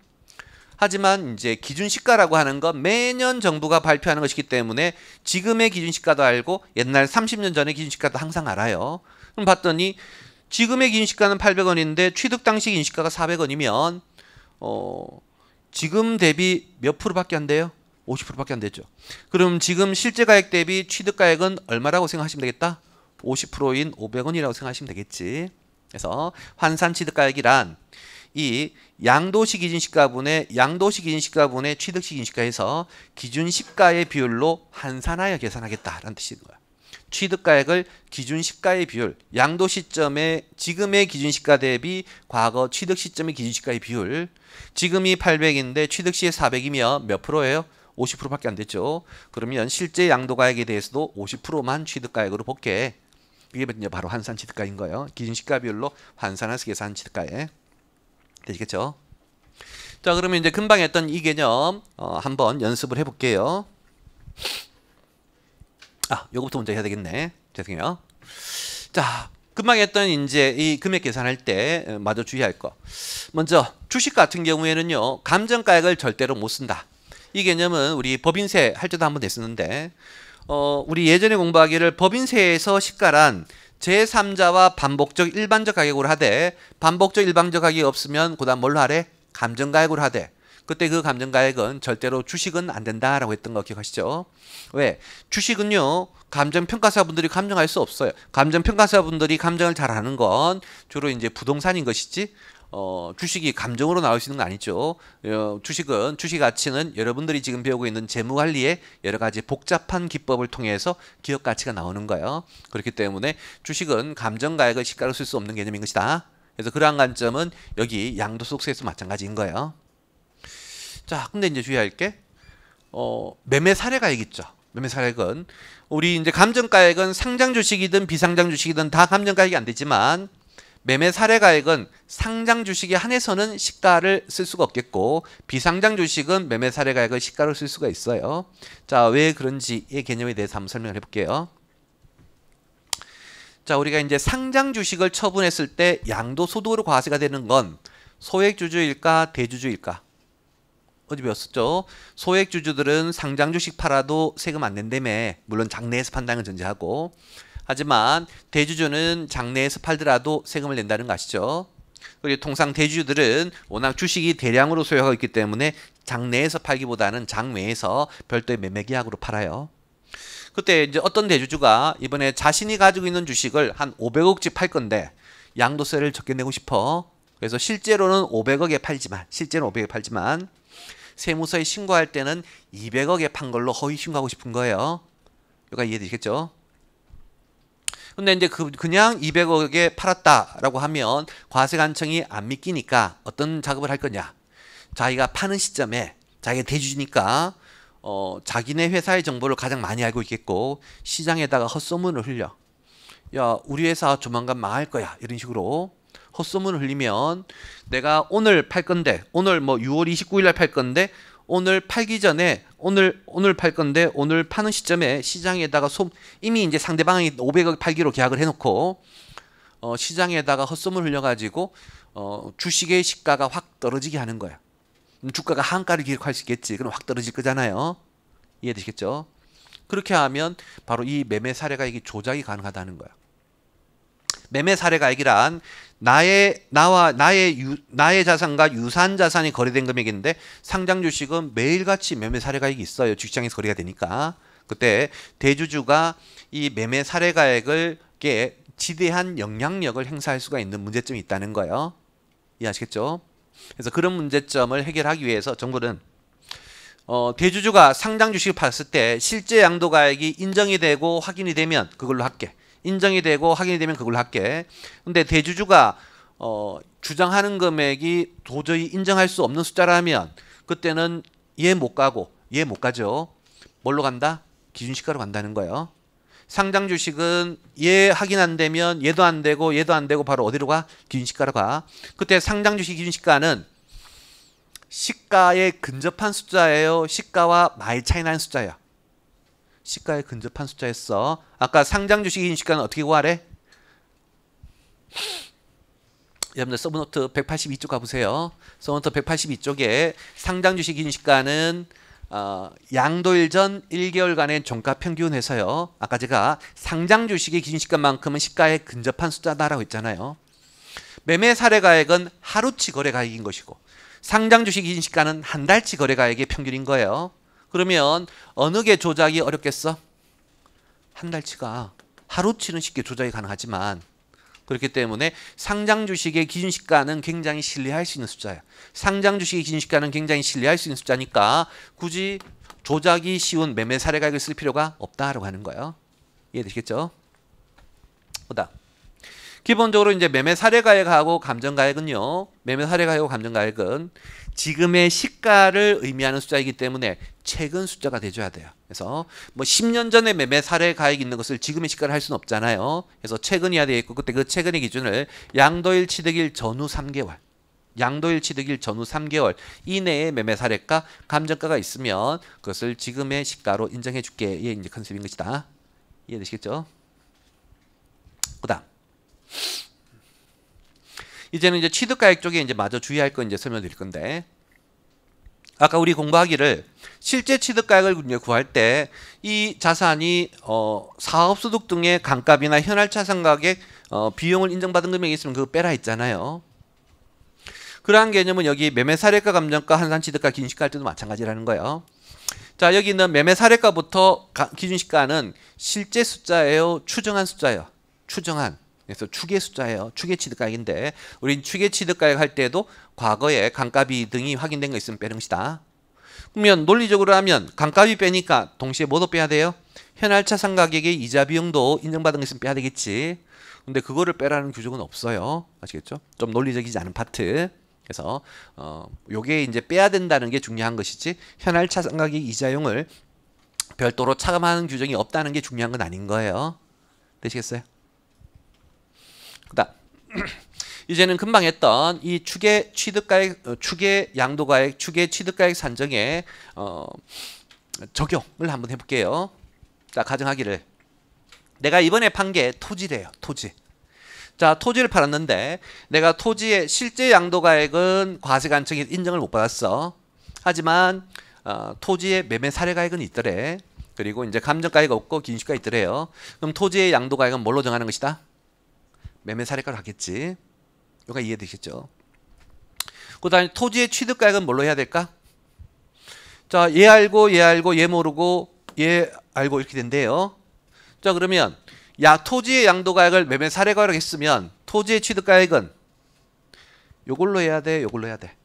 하지만 이제 기준시가라고 하는 건 매년 정부가 발표하는 것이기 때문에 지금의 기준시가도 알고 옛날 30년 전의 기준시가도 항상 알아요. 그럼 봤더니 지금의 기준시가는 800원인데 취득 당시 기준시가가 400원이면 지금 대비 몇 프로밖에 안 돼요? 50%밖에 안 되죠. 그럼 지금 실제 가액 대비 취득 가액은 얼마라고 생각하시면 되겠다? 50%인 500원이라고 생각하시면 되겠지. 그래서 환산 취득 가액이란 이 양도시 기준시가분의 취득시 기준시가에서 기준시가의 비율로 환산하여 계산하겠다라는 뜻인 거야. 취득가액을 기준시가의 비율, 양도 시점의 지금의 기준시가 대비 과거 취득 시점의 기준시가의 비율. 지금이 800인데 취득시에 400이면 몇 프로예요? 50%밖에 안 됐죠. 그러면 실제 양도가액에 대해서도 50%만 취득가액으로 볼게. 이게 이제 바로 환산 취득가인 거예요. 기준시가 비율로 환산해서 계산 취득가액. 되시겠죠? 자, 그러면 이제 금방 했던 이 개념 한번 연습을 해볼게요. 요거부터 먼저 해야 되겠네. 죄송해요. 자, 금방 했던 이제 이 금액 계산할 때 마저 주의할 거. 먼저 주식 같은 경우에는요, 감정가액을 절대로 못 쓴다. 이 개념은 우리 법인세 할 때도 한번 냈었는데, 우리 예전에 공부하기를 법인세에서 시가란 제3자와 반복적 일반적 가격으로 하되, 반복적 일반적 가격이 없으면 그다음 뭘로 하래? 감정가액으로 하되. 그때 그 감정가액은 절대로 주식은 안 된다라고 했던 거 기억하시죠? 왜? 주식은요, 감정평가사분들이 감정할 수 없어요. 감정평가사분들이 감정을 잘 하는 건 주로 이제 부동산인 것이지, 주식이 감정으로 나올 수 있는 건 아니죠. 주식은, 주식 가치는 여러분들이 지금 배우고 있는 재무관리의 여러 가지 복잡한 기법을 통해서 기업 가치가 나오는 거예요. 그렇기 때문에 주식은 감정가액을 시가로 쓸 수 없는 개념인 것이다. 그래서 그러한 관점은 여기 양도소득세에서 마찬가지인 거예요. 자, 근데 이제 주의할 게 매매 사례가액 있죠. 매매 사례액은 우리 이제 감정가액은 상장 주식이든 비상장 주식이든 다 감정가액이 안 되지만, 매매 사례가액은 상장 주식에 한해서는 시가를 쓸 수가 없겠고, 비상장 주식은 매매 사례가액을 시가로 쓸 수가 있어요. 자, 왜 그런지의 개념에 대해서 한번 설명을 해볼게요. 자, 우리가 이제 상장 주식을 처분했을 때 양도소득으로 과세가 되는 건 소액주주일까 대주주일까? 어디 배웠었죠? 소액주주들은 상장 주식 팔아도 세금 안 낸다며. 물론 장내에서 판다는 걸 전제하고. 하지만 대주주는 장내에서 팔더라도 세금을 낸다는 거 아시죠? 그리고 통상 대주주들은 워낙 주식이 대량으로 소유하고 있기 때문에 장내에서 팔기보다는 장외에서 별도의 매매 계약으로 팔아요. 그때 이제 어떤 대주주가 이번에 자신이 가지고 있는 주식을 한 500억치 팔 건데 양도세를 적게 내고 싶어. 그래서 실제로는 500억에 팔지만 세무서에 신고할 때는 200억에 판 걸로 허위 신고하고 싶은 거예요. 여기가 이해되시겠죠? 근데 이제 그냥 200억에 팔았다라고 하면 과세관청이 안 믿기니까 어떤 작업을 할 거냐? 자기가 파는 시점에 자기가 대주주니까 자기네 회사의 정보를 가장 많이 알고 있겠고, 시장에다가 헛소문을 흘려. 야, 우리 회사 조만간 망할 거야. 이런 식으로 헛소문을 흘리면 내가 오늘 팔 건데, 오늘 뭐 6월 29일 날 팔 건데, 오늘 팔기 전에 오늘 팔 건데 오늘 파는 시점에 시장에다가 이미 이제 상대방이 500억 팔기로 계약을 해놓고 시장에다가 헛소문을 흘려가지고 주식의 시가가 확 떨어지게 하는 거야. 주가가 한가를 기록할 수 있겠지. 그럼 확 떨어질 거잖아요. 이해되시겠죠? 그렇게 하면 바로 이 매매 사례가액이 조작이 가능하다는 거야. 매매 사례가액이란 나의 자산과 유사한 자산이 거래된 금액인데 상장 주식은 매일같이 매매 사례가액이 있어요. 주식시장에서 거래가 되니까. 그때 대주주가 이 매매 사례가액을 지대한 영향력을 행사할 수가 있는 문제점이 있다는 거예요. 이해하시겠죠? 그래서 그런 문제점을 해결하기 위해서 정부는 대주주가 상장 주식을 팔았을 때 실제 양도가액이 인정이 되고 확인이 되면 그걸로 할게. 인정이 되고 확인이 되면 그걸로 할게. 근데 대주주가 주장하는 금액이 도저히 인정할 수 없는 숫자라면 그때는 얘 못 가고 얘 못 가죠. 뭘로 간다? 기준시가로 간다는 거예요. 상장 주식은 얘 확인 안 되면 얘도 안 되고 얘도 안 되고 바로 어디로 가? 기준시가로 가. 그때 상장 주식 기준시가는 시가에 근접한 숫자예요. 시가와 많이 차이 나는 숫자예요. 시가에 근접한 숫자였어. 아까 상장 주식 기준시가는 어떻게 구하래? 여러분들 서브노트 182쪽 가보세요. 서브노트 182쪽에 상장 주식 기준시가는 양도일 전 1개월간의 종가 평균에서요. 아까 제가 상장 주식의 기준시가만큼은 시가에 근접한 숫자다라고 했잖아요. 매매 사례가액은 하루치 거래가액인 것이고 상장 주식 기준시가는 한 달치 거래가액의 평균인 거예요. 그러면 어느 게 조작이 어렵겠어? 한 달치가. 하루치는 쉽게 조작이 가능하지만 그렇기 때문에 상장 주식의 기준시가는 굉장히 신뢰할 수 있는 숫자예요. 상장 주식의 기준시가는 굉장히 신뢰할 수 있는 숫자니까 굳이 조작이 쉬운 매매 사례가액을 쓸 필요가 없다라고 하는 거예요. 이해되시겠죠? 보다. 기본적으로 이제 매매 사례가액하고 감정가액은요. 매매 사례가액하고 감정가액은 지금의 시가를 의미하는 숫자이기 때문에 최근 숫자가 돼줘야 돼요. 그래서 뭐 10년 전에 매매 사례가액이 있는 것을 지금의 시가를 할 수는 없잖아요. 그래서 최근이어야 되겠고 그때 그 최근의 기준을 양도일 취득일 전후 3개월 양도일 취득일 전후 3개월 이내에 매매 사례가 감정가가 있으면 그것을 지금의 시가로 인정해 줄게. 이게 이제 컨셉인 것이다. 이해되시겠죠? 그다음 이제는 이제 취득가액 쪽에 이제 마저 주의할 거 이제 설명드릴 건데 아까 우리 공부하기를 실제 취득가액을 이제 구할 때 이 자산이 사업소득 등의 감가비나 현할차상가액 비용을 인정받은 금액이 있으면 그거 빼라 했잖아요. 그러한 개념은 여기 매매 사례가 감정가 환산 취득가 기준시가 할 때도 마찬가지라는 거예요. 자 여기 있는 매매 사례가부터 기준시가는 실제 숫자예요, 추정한 숫자예요. 추정한. 그래서 추계 숫자예요. 추계 취득가액인데 우린 추계 취득가액 할 때도 과거에 감가비 등이 확인된 거 있으면 빼는 것이다. 그러면 논리적으로 하면 감가비 빼니까 동시에 뭐도 빼야 돼요? 현할차상 가격의 이자 비용도 인정받은 거 있으면 빼야 되겠지. 근데 그거를 빼라는 규정은 없어요. 아시겠죠? 좀 논리적이지 않은 파트. 그래서 요게 이제 빼야 된다는 게 중요한 것이지 현할차상 가격 이자용을 별도로 차감하는 규정이 없다는 게 중요한 건 아닌 거예요. 되시겠어요? 그다음 이제는 금방 했던 이 추계 취득가액, 추계 양도가액, 추계 취득가액 산정에 적용을 한번 해볼게요. 자 가정하기를 내가 이번에 판 게 토지래요. 토지. 자 토지를 팔았는데 내가 토지의 실제 양도가액은 과세관청에서 인정을 못 받았어. 하지만 토지의 매매 사례가액은 있더래. 그리고 이제 감정가액 없고 기준시가 있더래요. 그럼 토지의 양도가액은 뭘로 정하는 것이다? 매매 사례가로 하겠지. 이거 이해되시죠? 그 다음에 토지의 취득가액은 뭘로 해야 될까? 자, 얘 알고, 얘 알고, 얘 모르고, 얘 알고 이렇게 된대요. 자, 그러면 토지의 양도가액을 매매 사례가로 했으면 토지의 취득가액은 요걸로 해야 돼, 요걸로 해야 돼.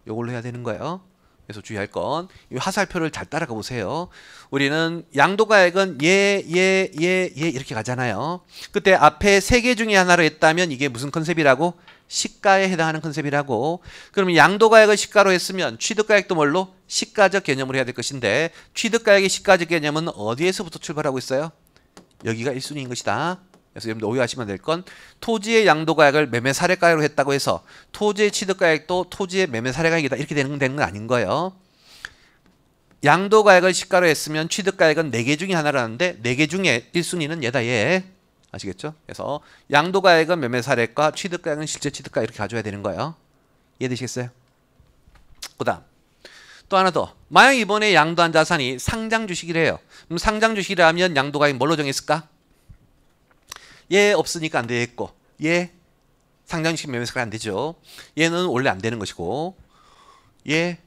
요걸로 해야 되는 거예요. 그래서 주의할 건 이 화살표를 잘 따라가 보세요. 우리는 양도가액은 얘 이렇게 가잖아요. 그때 앞에 세 개 중에 하나로 했다면 이게 무슨 컨셉이라고? 시가에 해당하는 컨셉이라고. 그러면 양도가액을 시가로 했으면 취득가액도 뭘로? 시가적 개념으로 해야 될 것인데 취득가액의 시가적 개념은 어디에서부터 출발하고 있어요? 여기가 1순위인 것이다. 그래서 여러분들 오해하시면 될 건 토지의 양도가액을 매매 사례가액으로 했다고 해서 토지의 취득가액도 토지의 매매 사례가액이다 이렇게 되는 건 아닌 거예요. 양도가액을 시가로 했으면 취득가액은 4개 중에 하나라는데 4개 중에 1순위는 얘다 얘. 아시겠죠? 그래서 양도가액은 매매 사례가 취득가액은 실제 취득가 이렇게 가져야 되는 거예요. 이해되시겠어요? 그 다음 또 하나 더. 만약 이번에 양도한 자산이 상장 주식이래요. 그럼 상장 주식이라면 양도가액 뭘로 정했을까? 얘 없으니까 안 되겠고, 얘 상장 주식 매매서가 안 되죠. 얘는 원래 안 되는 것이고, 얘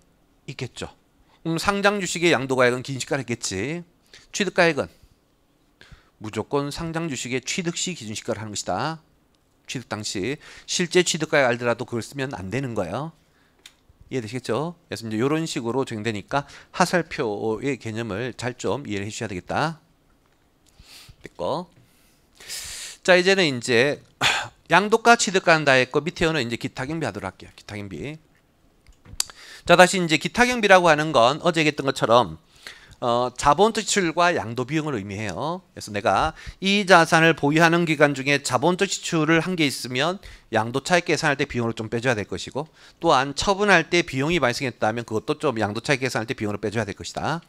있겠죠. 그럼 상장 주식의 양도가액은 기준시가를 했겠지. 취득가액은 무조건 상장 주식의 취득 시 기준시가를 하는 것이다. 취득 당시 실제 취득가액 알더라도 그걸 쓰면 안 되는 거예요. 이해되시겠죠? 그래서 이제 이런 식으로 정되니까 하살표의 개념을 잘 좀 이해를 해주셔야 되겠다. 됐고. 자, 이제는 이제 양도가 취득가는 다 했고 밑에는 이제 기타 경비 하도록 할게요. 기타 경비. 자, 다시 이제 기타 경비라고 하는 건 어제 얘기했던 것처럼 자본적 지출과 양도 비용을 의미해요. 그래서 내가 이 자산을 보유하는 기간 중에 자본적 지출을 한 게 있으면 양도 차익 계산할 때 비용을 좀 빼줘야 될 것이고, 또한 처분할 때 비용이 발생했다면 그것도 좀 양도 차익 계산할 때 비용을 빼줘야 될 것이다.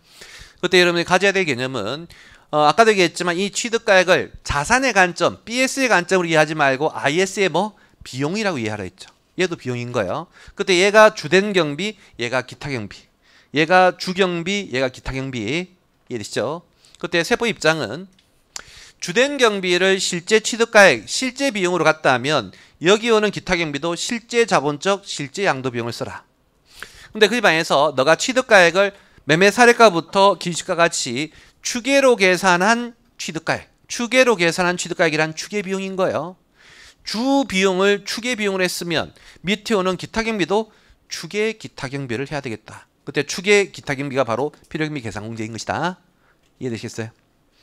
그때 여러분이 가져야 될 개념은 아까도 얘기했지만 이 취득가액을 자산의 관점, BS의 관점으로 이해하지 말고 IS의 뭐 비용이라고 이해하라 했죠. 얘도 비용인 거예요. 그때 얘가 주된 경비, 얘가 기타 경비. 얘가 주경비, 얘가 기타 경비. 이해되시죠? 그때 세부 입장은 주된 경비를 실제 취득가액, 실제 비용으로 갔다 하면 여기 오는 기타 경비도 실제 자본적, 실제 양도 비용을 써라. 근데 그 방에서 너가 취득가액을 매매 사례가부터 기준시가 같이 추계로 계산한 취득가액, 추계로 계산한 취득가액이란 추계 비용인 거예요. 주 비용을 추계 비용으로 했으면 밑에 오는 기타 경비도 추계 기타 경비를 해야 되겠다. 그때 추계 기타 경비가 바로 필요경비 계산 공제인 것이다. 이해되시겠어요?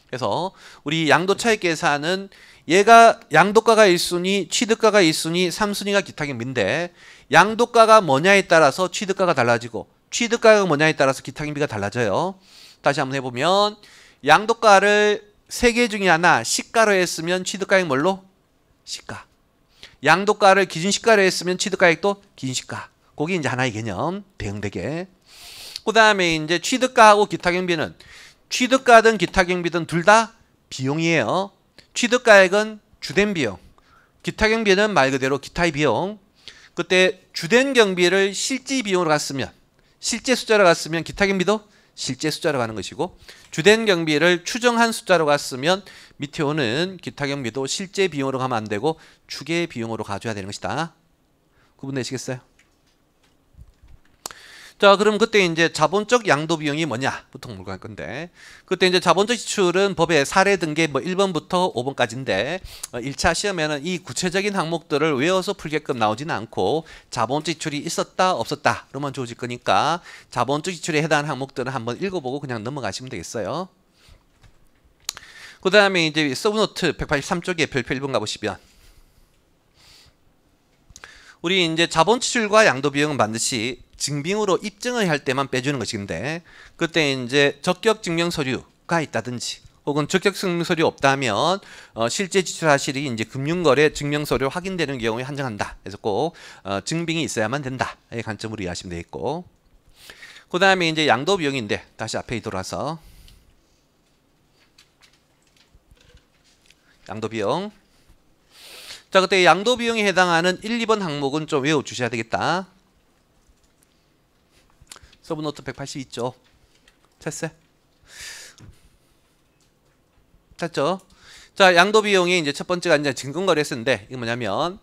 그래서 우리 양도 차익 계산은 얘가 양도가가 1순위, 취득가가 2순위, 3순위가 기타 경비인데 양도가가 뭐냐에 따라서 취득가가 달라지고 취득가가 뭐냐에 따라서 기타 경비가 달라져요. 다시 한번 해보면 양도가를 3개 중에 하나 시가로 했으면 취득가액 뭘로? 시가. 양도가를 기준시가로 했으면 취득가액도 기준시가. 그게 이제 하나의 개념, 대응되게. 그 다음에 이제 취득가하고 기타 경비는 취득가든 기타 경비든 둘 다 비용이에요. 취득가액은 주된 비용, 기타 경비는 말 그대로 기타의 비용. 그때 주된 경비를 실제 비용으로 갔으면, 실제 숫자로 갔으면 기타 경비도 실제 숫자로 가는 것이고, 주된 경비를 추정한 숫자로 갔으면 밑에 오는 기타 경비도 실제 비용으로 가면 안 되고 추계 비용으로 가져야 되는 것이다. 구분되시겠어요? 자, 그럼 그때 이제 자본적 양도 비용이 뭐냐? 보통 물고 할 건데. 그때 이제 자본적 지출은 법의 사례 등계 뭐 1번부터 5번까지인데 1차 시험에는 이 구체적인 항목들을 외워서 풀게끔 나오지는 않고 자본적 지출이 있었다, 없었다. 그러면 주어질 거니까 자본적 지출에 해당하는 항목들은 한번 읽어보고 그냥 넘어가시면 되겠어요. 그 다음에 이제 서브노트 183쪽에 별표 1번 가보시면 우리 이제 자본 지출과 양도 비용은 반드시 증빙으로 입증을 할 때만 빼주는 것인데, 그때 이제 적격 증명 서류가 있다든지 혹은 적격 증명 서류 없다면 실제 지출 사실이 이제 금융거래 증명 서류 확인되는 경우에 한정한다. 그래서 꼭 증빙이 있어야만 된다. 이 관점으로 이해하시면 되겠고, 그 다음에 이제 양도 비용인데 다시 앞에 돌아서 양도 비용. 자, 그때 양도 비용에 해당하는 1, 2번 항목은 좀 외워 주셔야 되겠다. 서브노트 182쪽. 됐어요? 됐죠? 자, 양도 비용이 이제 첫 번째가 이제 증권거래세인데, 이게 뭐냐면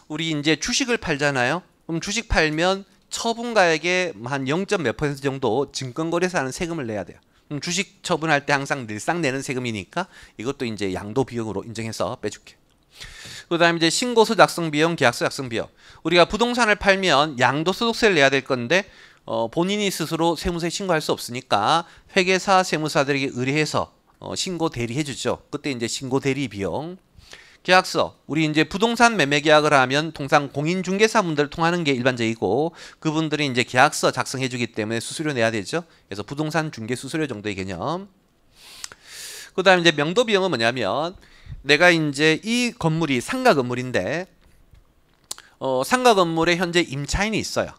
우리 이제 주식을 팔잖아요. 그럼 주식 팔면 처분가액의 한 0. 몇 % 정도 증권거래세 하는 세금을 내야 돼요. 그럼 주식 처분할 때 항상 늘상 내는 세금이니까 이것도 이제 양도 비용으로 인정해서 빼줄게. 그 다음에 이제 신고서 작성 비용, 계약서 작성 비용. 우리가 부동산을 팔면 양도소득세를 내야 될 건데 본인이 스스로 세무서에 신고할 수 없으니까 회계사, 세무사들에게 의뢰해서 신고 대리해 주죠. 그때 이제 신고 대리 비용. 계약서, 우리 이제 부동산 매매 계약을 하면 통상 공인중개사분들을 통하는 게 일반적이고 그분들이 이제 계약서 작성해 주기 때문에 수수료 내야 되죠. 그래서 부동산 중개 수수료 정도의 개념. 그 다음에 이제 명도 비용은 뭐냐면 내가 이제 이 건물이 상가 건물인데 상가 건물에 현재 임차인이 있어요.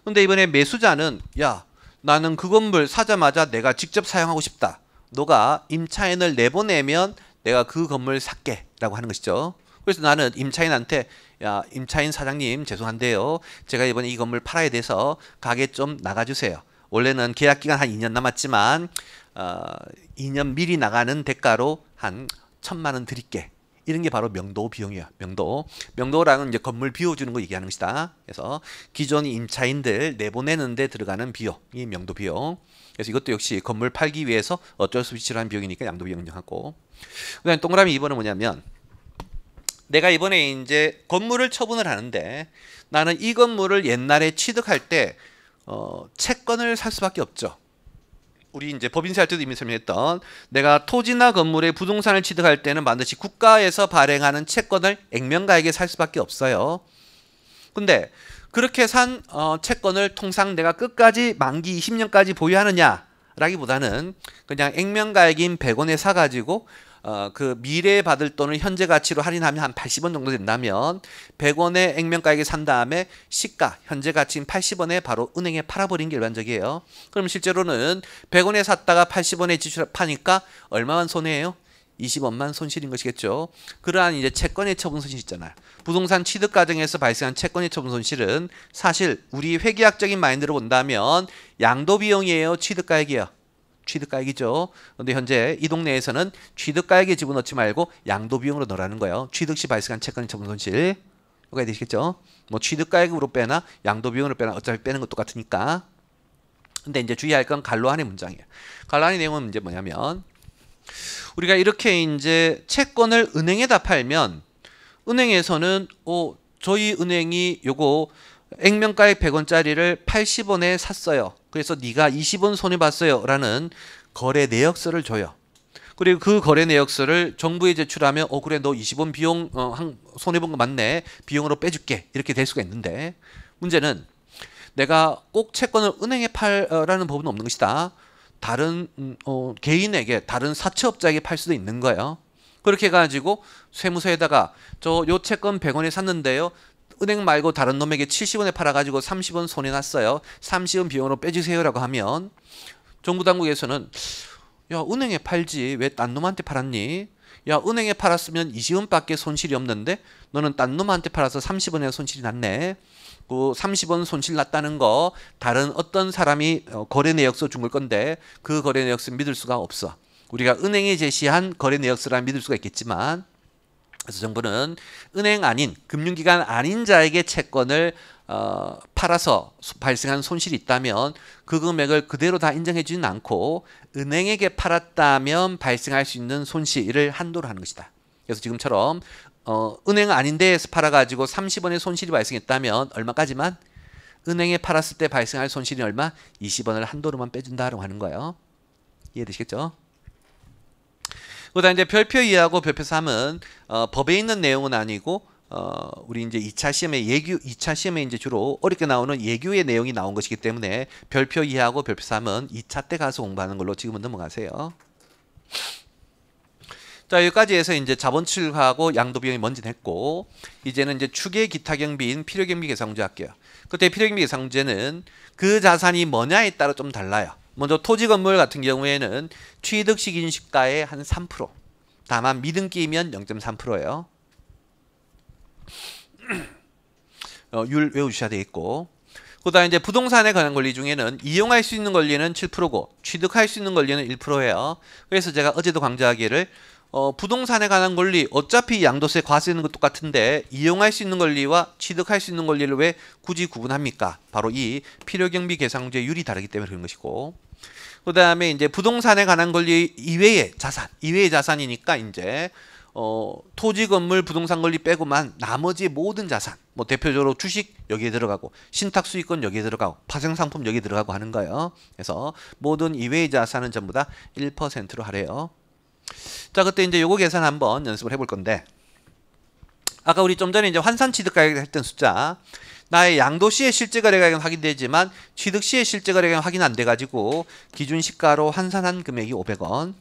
근데 이번에 매수자는 야, 나는 그 건물 사자마자 내가 직접 사용하고 싶다. 너가 임차인을 내보내면 내가 그 건물 살게 라고 하는 것이죠. 그래서 나는 임차인한테 야, 임차인 사장님 죄송한데요. 제가 이번에 이 건물 팔아야 돼서 가게 좀 나가주세요. 원래는 계약 기간 한 2년 남았지만 2년 미리 나가는 대가로 한 1,000만 원 드릴게. 이런 게 바로 명도 비용이야. 명도라는 이제 건물 비워주는 거 얘기하는 것이다. 그래서 기존 임차인들 내보내는 데 들어가는 비용이 명도 비용. 그래서 이것도 역시 건물 팔기 위해서 어쩔 수 없이 치러는 비용이니까 양도 비용 인정하고. 그다음에 동그라미 2번은 뭐냐면 내가 이번에 이제 건물을 처분을 하는데 나는 이 건물을 옛날에 취득할 때 채권을 살 수밖에 없죠. 우리 이제 법인세 할 때도 이미 설명했던 내가 토지나 건물의 부동산을 취득할 때는 반드시 국가에서 발행하는 채권을 액면가액에 살 수밖에 없어요. 근데 그렇게 산 채권을 통상 내가 끝까지 만기 20년까지 보유하느냐 라기보다는 그냥 액면가액인 100원에 사가지고 그 미래에 받을 돈을 현재 가치로 할인하면 한 80원 정도 된다면 100원의 액면가액에 산 다음에 시가 현재 가치인 80원에 바로 은행에 팔아버린 게 일반적이에요. 그럼 실제로는 100원에 샀다가 80원에 파니까 얼마만 손해예요? 20원만 손실인 것이겠죠. 그러한 이제 채권의 처분 손실 있잖아요. 부동산 취득 과정에서 발생한 채권의 처분 손실은 사실 우리 회계학적인 마인드로 본다면 양도 비용이에요, 취득가액이에요? 취득가액이죠. 그런데 현재 이 동네에서는 취득가액에 집어넣지 말고 양도 비용으로 넣으라는 거예요. 취득 시 발생한 채권의 처분 손실. 이해가 되시겠죠? 뭐 취득가액으로 빼나 양도 비용으로 빼나 어차피 빼는 것 똑같으니까. 근데 이제 주의할 건 갈로 안의 문장이에요. 갈로 안의 내용은 이제 뭐냐면 우리가 이렇게 이제 채권을 은행에다 팔면 은행에서는 저희 은행이 요거 액면가액 100원짜리를 80원에 샀어요. 그래서 네가 20원 손해봤어요 라는 거래 내역서를 줘요. 그리고 그 거래 내역서를 정부에 제출하면 그래 너 20원 비용 손해본 거 맞네. 비용으로 빼줄게. 이렇게 될 수가 있는데 문제는 내가 꼭 채권을 은행에 팔라는 법은 없는 것이다. 다른 개인에게 다른 사채업자에게 팔 수도 있는 거예요. 그렇게 해가지고 세무서에다가 요 채권 100원에 샀는데요. 은행 말고 다른 놈에게 70원에 팔아가지고 30원 손해났어요. 30원 비용으로 빼주세요라고 하면 정부 당국에서는 야 은행에 팔지 왜 딴 놈한테 팔았니? 야 은행에 팔았으면 20원밖에 손실이 없는데 너는 딴 놈한테 팔아서 30원의 손실이 났네. 그 30원 손실 났다는 거 다른 어떤 사람이 거래 내역서 준 걸 건데 그 거래 내역서 믿을 수가 없어. 우리가 은행에 제시한 거래 내역서라 믿을 수가 있겠지만 그래서 정부는 은행 아닌 금융기관 아닌 자에게 채권을 팔아서 발생한 손실이 있다면 그 금액을 그대로 다 인정해 주지는 않고 은행에게 팔았다면 발생할 수 있는 손실을 한도로 하는 것이다. 그래서 지금처럼 은행 아닌 데에서 팔아가지고 30원의 손실이 발생했다면 얼마까지만? 은행에 팔았을 때 발생할 손실이 얼마? 20원을 한도로만 빼준다라고 하는 거예요. 이해되시겠죠? 그다음 이제 별표 2하고 별표 3은 법에 있는 내용은 아니고 우리 이제 2차 시험에 2차 시험에 이제 주로 어렵게 나오는 예규의 내용이 나온 것이기 때문에 별표 2하고 별표 3은 2차 때 가서 공부하는 걸로 지금은 넘어가세요. 자, 여기까지 해서 이제 자본 출하고 양도 비용이 뭔지 했고 이제는 이제 추계 기타 경비인 필요 경비 계산 문제 할게요. 그때 필요 경비 계산 문제는 그 자산이 뭐냐에 따라 좀 달라요. 먼저 토지 건물 같은 경우에는 취득식 인식가의 한 3%. 다만 미등기면 0.3%예요. 율 외우셔야 되겠고. 그다음에 이제 부동산에 관한 권리 중에는 이용할 수 있는 권리는 7%고 취득할 수 있는 권리는 1%예요. 그래서 제가 어제도 강조하기를 부동산에 관한 권리 어차피 양도세 과세는 것 똑같은데 이용할 수 있는 권리와 취득할 수 있는 권리를 왜 굳이 구분합니까? 바로 이 필요경비 계산 문제의 율이 다르기 때문에 그런 것이고 그 다음에 이제 부동산에 관한 권리 이외의 자산이니까 이제 토지 건물 부동산 권리 빼고만 나머지 모든 자산 뭐 대표적으로 주식 여기에 들어가고 신탁 수익권 여기에 들어가고 파생상품 여기에 들어가고 하는 거예요. 그래서 모든 이외의 자산은 전부 다 1%로 하래요. 자, 그때 이제 요거 계산 한번 연습을 해볼 건데 아까 우리 좀 전에 이제 환산 취득가액 했던 숫자 나의 양도 시의 실제 거래가액은 확인되지만 취득 시의 실제 거래가액은 확인 안 돼가지고 기준 시가로 환산한 금액이 500원.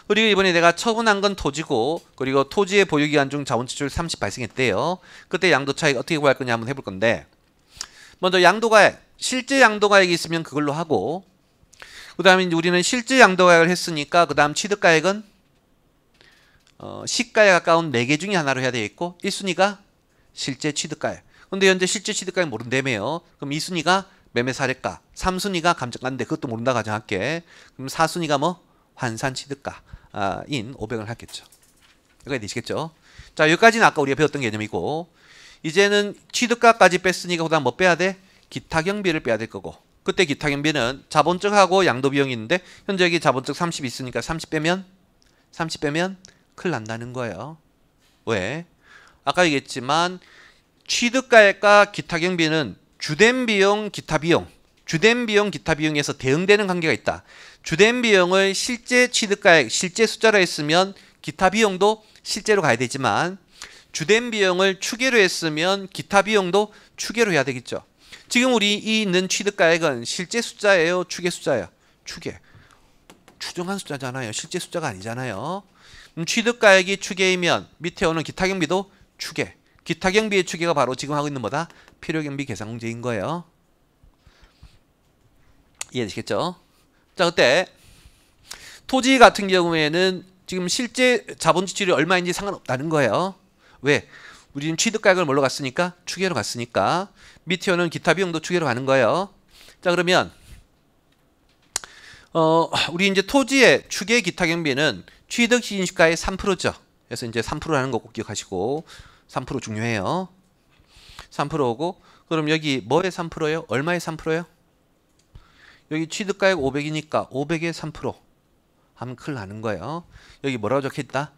그리고 이번에 내가 처분한 건 토지고 그리고 토지의 보유기간 중 자본지출 30 발생했대요. 그때 양도 차익 어떻게 구할 거냐 한번 해볼 건데 먼저 양도가액 실제 양도가액이 있으면 그걸로 하고 그 다음에 우리는 실제 양도가액을 했으니까 그 다음 취득가액은 시가에 가까운 4개 중에 하나로 해야 되겠고 1순위가 실제 취득가액. 근데 현재 실제 취득가액 모른다며요. 그럼 2순위가 매매 사례가. 3순위가 감정가인데 그것도 모른다 가정할게. 그럼 4순위가 뭐? 환산 취득가인 500을 하겠죠. 여기까지 되시겠죠? 자, 여기까지는 아까 우리가 배웠던 개념이고, 이제는 취득가까지 뺐으니까 그다음 뭐 빼야 돼? 기타 경비를 빼야 될 거고, 그때 기타 경비는 자본적하고 양도 비용이 있는데 현재 여기 자본적 30 있으니까 30 빼면 큰일 난다는 거예요. 왜? 아까 얘기했지만 취득가액과 기타 경비는 주된 비용, 기타 비용, 주된 비용, 기타 비용에서 대응되는 관계가 있다. 주된 비용을 실제 취득가액, 실제 숫자로 했으면 기타 비용도 실제로 가야 되지만 주된 비용을 추계로 했으면 기타 비용도 추계로 해야 되겠죠. 지금 우리 이 있는 취득가액은 실제 숫자예요, 추계 숫자예요? 추계. 추정한 숫자잖아요. 실제 숫자가 아니잖아요. 취득가액이 추계이면 밑에 오는 기타 경비도 추계. 기타 경비의 추계가 바로 지금 하고 있는 뭐다? 필요경비 계산 문제인 거예요. 이해되시겠죠? 자, 그때 토지 같은 경우에는 지금 실제 자본 지출이 얼마인지 상관없다는 거예요. 왜? 우리는 취득가액을 뭘로 갔으니까? 추계로 갔으니까. 밑에 오는 기타 비용도 추계로 가는 거예요. 자, 그러면 우리 이제 토지의 추계 기타 경비는 취득 시인시가의 3%죠. 그래서 이제 3%라는 거 꼭 기억하시고, 3% 중요해요. 3%고, 그럼 여기 뭐의 3%예요? 얼마의 3%예요? 여기 취득가액 500이니까 500의 3% 하면 큰일 나는 거예요. 여기 뭐라고 적혀있다?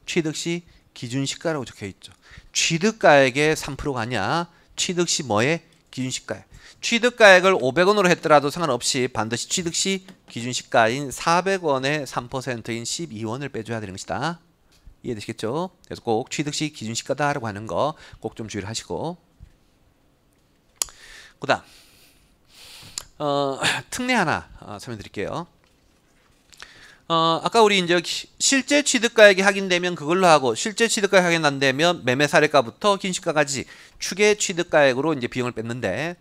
취득시 기준시가라고 적혀있죠. 취득가액의 3%가 아니야. 취득시 뭐의? 기준시가액. 취득가액을 500원으로 했더라도 상관없이 반드시 취득시 기준시가인 400원의 3%인 12원을 빼줘야 되는 것이다. 이해되시겠죠? 그래서 꼭 취득시 기준시가다라고 하는 거 꼭 좀 주의를 하시고, 그 다음 특례 하나 설명드릴게요. 아까 우리 이제 실제 취득가액이 확인되면 그걸로 하고, 실제 취득가액 확인 안 되면 매매 사례가부터 기준시가까지 추계 취득가액으로 이제 비용을 뺐는데,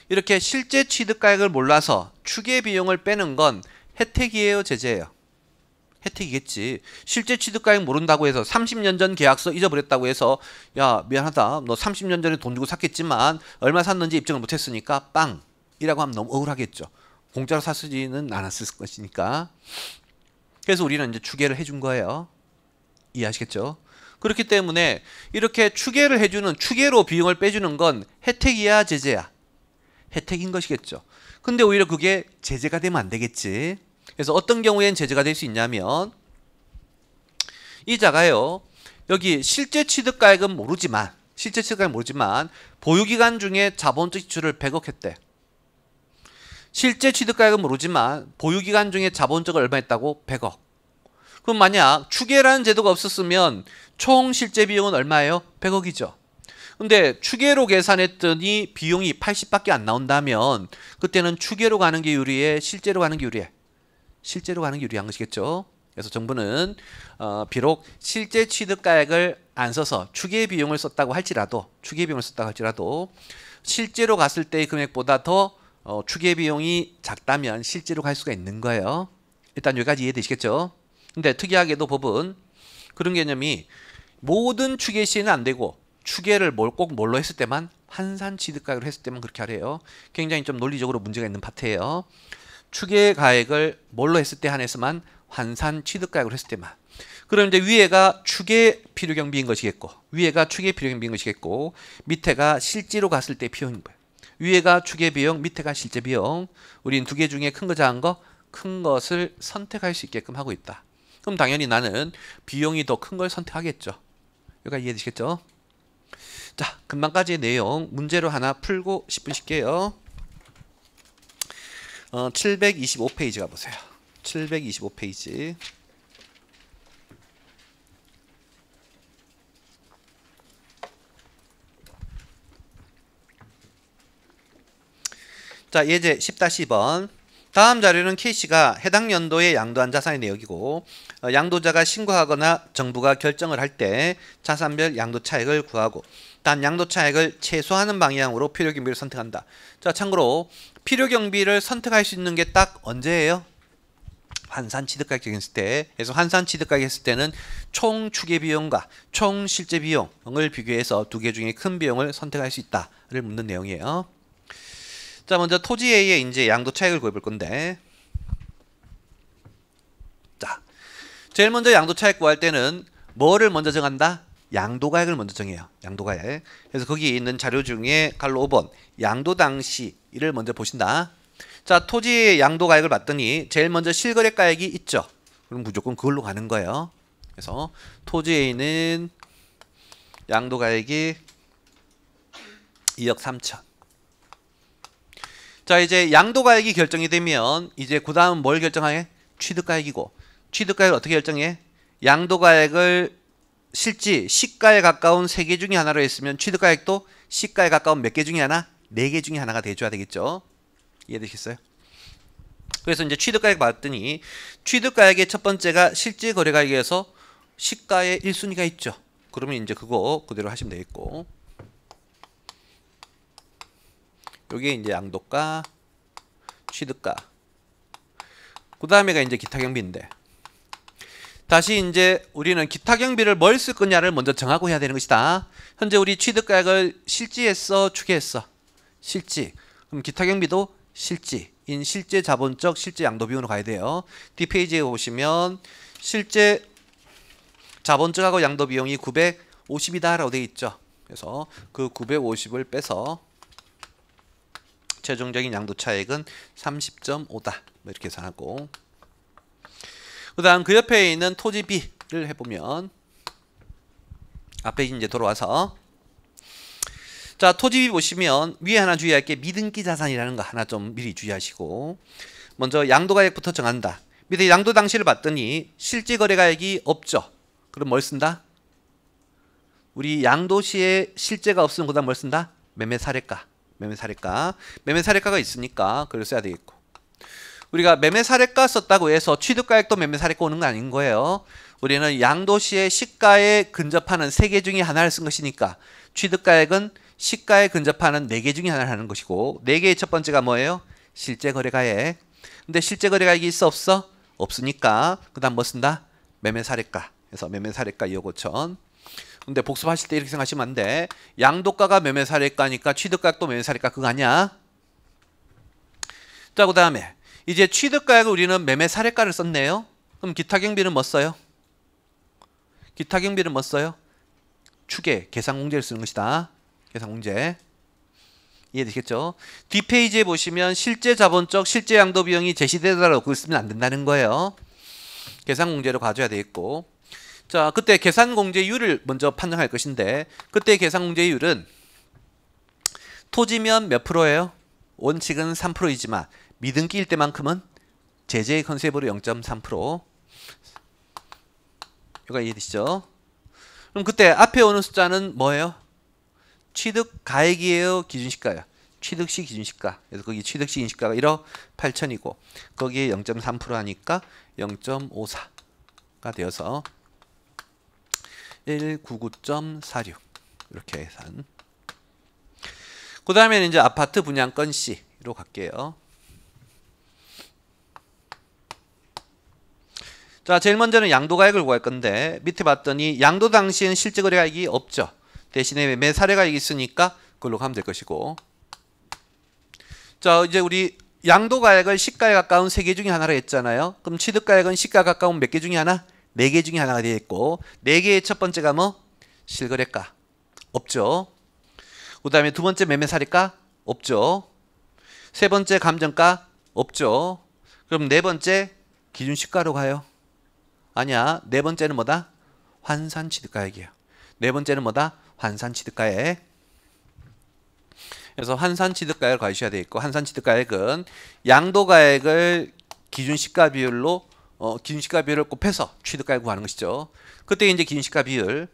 이렇게 실제 취득가액을 몰라서 추계 비용을 빼는 건 혜택이에요, 제재예요? 혜택이겠지. 실제 취득가액 모른다고 해서 30년 전 계약서 잊어버렸다고 해서 야, 미안하다, 너 30년 전에 돈 주고 샀겠지만 얼마 샀는지 입증을 못했으니까 빵! 이라고 하면 너무 억울하겠죠. 공짜로 샀지는 않았을 것이니까. 그래서 우리는 이제 추계를 해준 거예요. 이해하시겠죠? 그렇기 때문에 이렇게 추계를 해주는, 추계로 비용을 빼주는 건 혜택이야, 제재야? 혜택인 것이겠죠. 근데 오히려 그게 제재가 되면 안 되겠지. 그래서 어떤 경우엔 제재가 될 수 있냐면, 이자가요, 여기 실제 취득가액은 모르지만 보유기간 중에 자본적 지출을 100억 했대. 실제 취득가액은 모르지만 보유기간 중에 자본적을 얼마 했다고? 100억. 그럼 만약 추계라는 제도가 없었으면 총 실제 비용은 얼마예요? 100억이죠. 근데 추계로 계산했더니 비용이 80밖에 안 나온다면 그때는 추계로 가는 게 유리해? 실제로 가는 게 유리해? 실제로 가는 게 유리한 것이겠죠. 그래서 정부는 비록 실제 취득가액을 안 써서 추계 비용을 썼다고 할지라도 실제로 갔을 때의 금액보다 더 추계 비용이 작다면 실제로 갈 수가 있는 거예요. 일단 여기까지 이해되시겠죠? 근데 특이하게도 법은 그런 개념이 모든 추계 시에는 안 되고 추계를 꼭 뭘로 했을 때만, 환산 취득가액으로 했을 때만 그렇게 하래요. 굉장히 좀 논리적으로 문제가 있는 파트예요. 추계 가액을 뭘로 했을 때 한해서만, 환산 취득가액으로 했을 때만. 그럼 이제 위에가 추계 필요 경비인 것이겠고, 밑에가 실제로 갔을 때 비용인 거예요. 위에가 추계 비용, 밑에가 실제 비용. 우린 두 개 중에 큰 거 작은 거, 큰 것을 선택할 수 있게끔 하고 있다. 그럼 당연히 나는 비용이 더 큰 걸 선택하겠죠. 여기까지 이해되시겠죠? 자, 금방까지의 내용 문제로 하나 풀고 10분 쉴게요. 725페이지 가보세요. 725페이지. 자, 예제 10-2번. 다음 자료는 K씨가 해당 연도에 양도한 자산의 내역이고, 양도자가 신고하거나 정부가 결정을 할 때 자산별 양도 차액을 구하고, 단 양도 차액을 최소화하는 방향으로 필요 경비를 선택한다. 자, 참고로 필요 경비를 선택할 수 있는 게 딱 언제예요? 환산 취득가액 정했을 때. 그래서 환산 취득가액 했을 때는 총 추계 비용과 총 실제 비용을 비교해서 두 개 중에 큰 비용을 선택할 수 있다를 묻는 내용이에요. 자, 먼저 토지 A의 이제 양도 차익을 구해볼 건데, 자, 제일 먼저 양도 차익 구할 때는 뭐를 먼저 정한다? 양도가액을 먼저 정해요. 양도가액. 그래서 거기 있는 자료 중에 갈로 5번 양도 당시를 먼저 보신다. 자, 토지의 양도가액을 봤더니 제일 먼저 실거래가액이 있죠. 그럼 무조건 그걸로 가는 거예요. 그래서 토지에는 양도가액이 2억 3천. 자, 이제 양도가액이 결정이 되면 이제 그 다음 뭘 결정해? 취득가액이고, 취득가액을 어떻게 결정해? 양도가액을 실지 시가에 가까운 3개 중에 하나로 했으면 취득가액도 시가에 가까운 몇 개 중에 하나? 4개 중에 하나가 돼줘야 되겠죠. 이해되시겠어요? 그래서 이제 취득가액 봤더니 취득가액의 첫 번째가 실제 거래가액에서 시가의 1순위가 있죠. 그러면 이제 그거 그대로 하시면 되겠고, 요게 이제 양도가, 취득가, 그 다음에가 이제 기타 경비인데, 다시 이제 우리는 기타 경비를 뭘 쓸 거냐를 먼저 정하고 해야 되는 것이다. 현재 우리 취득가액을 실지했어, 추계했어? 실지. 그럼 기타 경비도 실지인 실제 자본적 실제 양도 비용으로 가야 돼요. 뒷페이지에 보시면 실제 자본적하고 양도 비용이 950이다 라고 되어 있죠. 그래서 그 950을 빼서 최종적인 양도 차익은 30.5다. 이렇게 계산하고, 그 다음 그 옆에 있는 토지 B를 해보면, 앞에 이제 돌아와서, 자, 토지 B 보시면 위에 하나 주의할 게 미등기 자산이라는 거 하나 좀 미리 주의하시고, 먼저 양도가액부터 정한다. 밑에 양도 당시를 봤더니 실제 거래가액이 없죠. 그럼 뭘 쓴다? 우리 양도 시에 실제가 없으면 그 다음 뭘 쓴다? 매매사례가. 매매사례가가 있으니까 그걸 써야 되겠고, 우리가 매매사례가 썼다고 해서 취득가액도 매매사례가 오는 거 아닌 거예요. 우리는 양도시의 시가에 근접하는 3개 중에 하나를 쓴 것이니까 취득가액은 시가에 근접하는 4개 중에 하나를 하는 것이고, 4개의 첫 번째가 뭐예요? 실제거래가액. 근데 실제거래가액이 있어 없어? 없으니까 그 다음 뭐 쓴다? 매매사례가. 그래서 매매사례가 2억 5천. 근데 복습하실 때 이렇게 생각하시면 안 돼. 양도가가 매매사례가니까 취득가액도 매매사례가 그거 아니야? 자, 그 다음에 이제 취득가액을 우리는 매매사례가를 썼네요. 그럼 기타경비는 뭐 써요? 기타경비는 뭐 써요? 추계, 계산공제를 쓰는 것이다. 계산공제. 이해되시겠죠? 뒷페이지에 보시면 실제 자본적 실제 양도 비용이 제시되더라도 그걸 쓰면 안 된다는 거예요. 계산공제로 가져야 되겠고, 자, 그때 계산공제율을 먼저 판정할 것인데, 그때 계산공제율은 토지면 몇 프로예요? 원칙은 3%이지만 미등기일 때만큼은 제재의 컨셉으로 0.3%. 이거 이해되시죠? 그럼 그때 앞에 오는 숫자는 뭐예요? 취득가액이에요? 기준시가예요? 취득시 기준시가. 그래서 거기 취득시 기준시가가 1억 8천이고 거기에 0.3% 하니까 0.54가 되어서 199.46 이렇게 계산. 그 다음에는 이제 아파트 분양권 C로 갈게요. 자, 제일 먼저는 양도가액을 구할 건데, 밑에 봤더니 양도 당시에는 실제 거래가액이 없죠. 대신에 매매사례가액이 있으니까 그걸로 가면 될 것이고, 자, 이제 우리 양도가액을 시가에 가까운 3개 중에 하나로 했잖아요. 그럼 취득가액은 시가에 가까운 몇 개 중에 하나? 4개 중에 하나가 되겠고, 4개의 첫 번째가 뭐? 실거래가. 없죠. 그 다음에 두 번째 매매사례가? 없죠. 세 번째 감정가? 없죠. 그럼 네 번째 기준시가로 가요. 아니야. 네 번째는 뭐다? 환산취득가액이에요. 네 번째는 뭐다? 환산취득가액. 그래서 환산취득가액을 가셔야 되겠고, 환산취득가액은 양도가액을 기준시가 비율로 기준시가 비율을 곱해서 취득가액을 구하는 것이죠. 그때 이제 기준시가 비율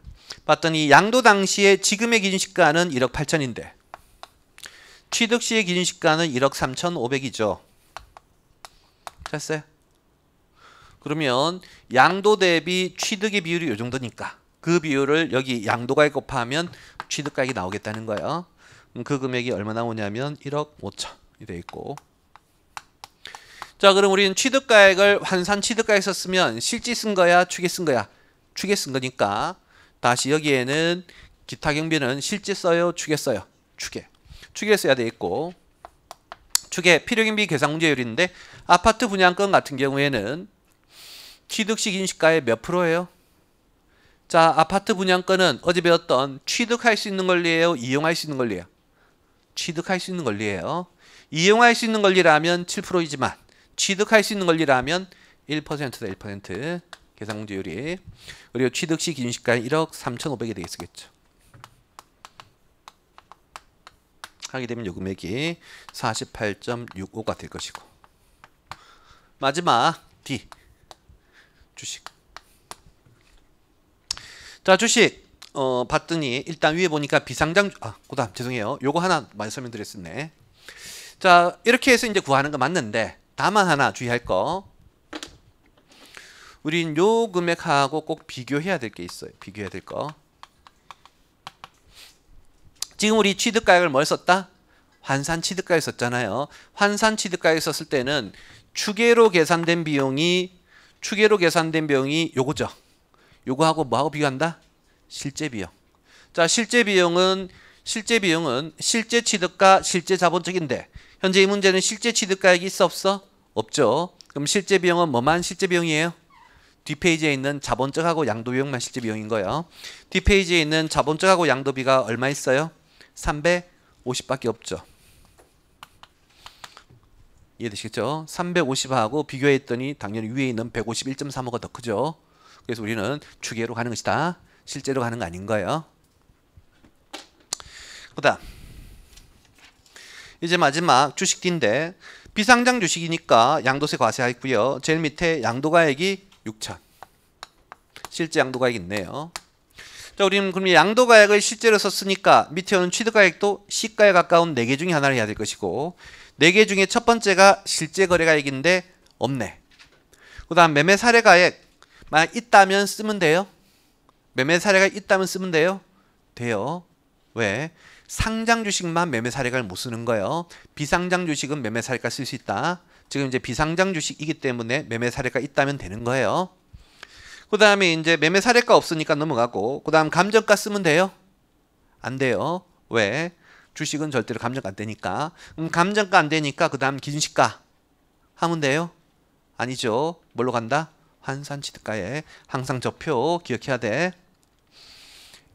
봤더니 양도 당시에 지금의 기준시가는 1억 8천인데 취득 시의 기준시가는 1억 3,500이죠. 됐어요? 그러면 양도 대비 취득의 비율이 이 정도니까 그 비율을 여기 양도가액 곱하면 취득가액이 나오겠다는 거예요. 그 금액이 얼마 나오냐면 1억 5천이 되어 있고, 자, 그럼 우리는 취득가액을 환산 취득가액 썼으면 실지 쓴 거야? 추계 쓴 거야? 추계 쓴 거니까 다시 여기에는 기타 경비는 실제 써요? 추계 써요? 추계. 추계 써야 되겠고, 축에 필요경비 계산 문제율인데 아파트 분양권 같은 경우에는 취득 시기인시가의 몇 프로예요? 자, 아파트 분양권은 어제 배웠던 취득할 수 있는 권리예요? 이용할 수 있는 권리예요? 취득할 수 있는 권리예요. 이용할 수 있는 권리라면 7%이지만 취득할 수 있는 권리라면 1%다. 1% 계산 문제율이. 그리고 취득 시 기준시가는 1억 3,500이 되겠죠. 하게 되면 요 금액이 48.65가 될 것이고. 마지막 D 주식. 자, 주식 봤더니 일단 위에 보니까 비상장 그다음 죄송해요. 요거 하나 많이 설명드렸었네. 자, 이렇게 해서 이제 구하는 거 맞는데 다만 하나 주의할 거. 우린 요 금액하고 꼭 비교해야 될 게 있어요. 비교해야 될 거. 지금 우리 취득가액을 뭘 썼다? 환산 취득가액 썼잖아요. 환산 취득가액 썼을 때는 추계로 계산된 비용이 요거죠. 요거하고 뭐하고 비교한다? 실제 비용. 자, 실제 비용은 실제 취득가, 실제 자본적인데 현재 이 문제는 실제 취득가액이 있어 없어? 없죠. 그럼 실제 비용은 뭐만 실제 비용이에요? 뒷페이지에 있는 자본적하고 양도 비용만 실제 비용인 거예요. 뒷페이지에 있는 자본적하고 양도비가 얼마 있어요? 350밖에 없죠. 이해되시겠죠? 350하고 비교했더니 당연히 위에 있는 151.35가 더 크죠. 그래서 우리는 추계로 가는 것이다. 실제로 가는 거 아닌 거예요. 그 다음 이제 마지막 주식 D인데 비상장 주식이니까 양도세 과세가 있고요. 제일 밑에 양도가액이 6천. 실제 양도가액이 있네요. 자, 우리는 그럼 양도가액을 실제로 썼으니까 밑에 오는 취득가액도 시가에 가까운 4개 중에 하나를 해야 될 것이고 4개 중에 첫 번째가 실제 거래가액인데 없네. 그 다음 매매 사례가액 만약 있다면 쓰면 돼요? 매매 사례가 있다면 쓰면 돼요? 돼요. 왜? 상장 주식만 매매 사례가를 못 쓰는 거예요. 비상장 주식은 매매 사례가 쓸 수 있다. 지금 이제 비상장 주식이기 때문에 매매 사례가 있다면 되는 거예요. 그 다음에 이제 매매 사례가 없으니까 넘어가고 그 다음 감정가 쓰면 돼요? 안 돼요. 왜? 주식은 절대로 감정가 안 되니까. 감정가 안 되니까 그 다음 기준시가 하면 돼요? 아니죠. 뭘로 간다? 환산취득가에 항상 저 표 기억해야 돼.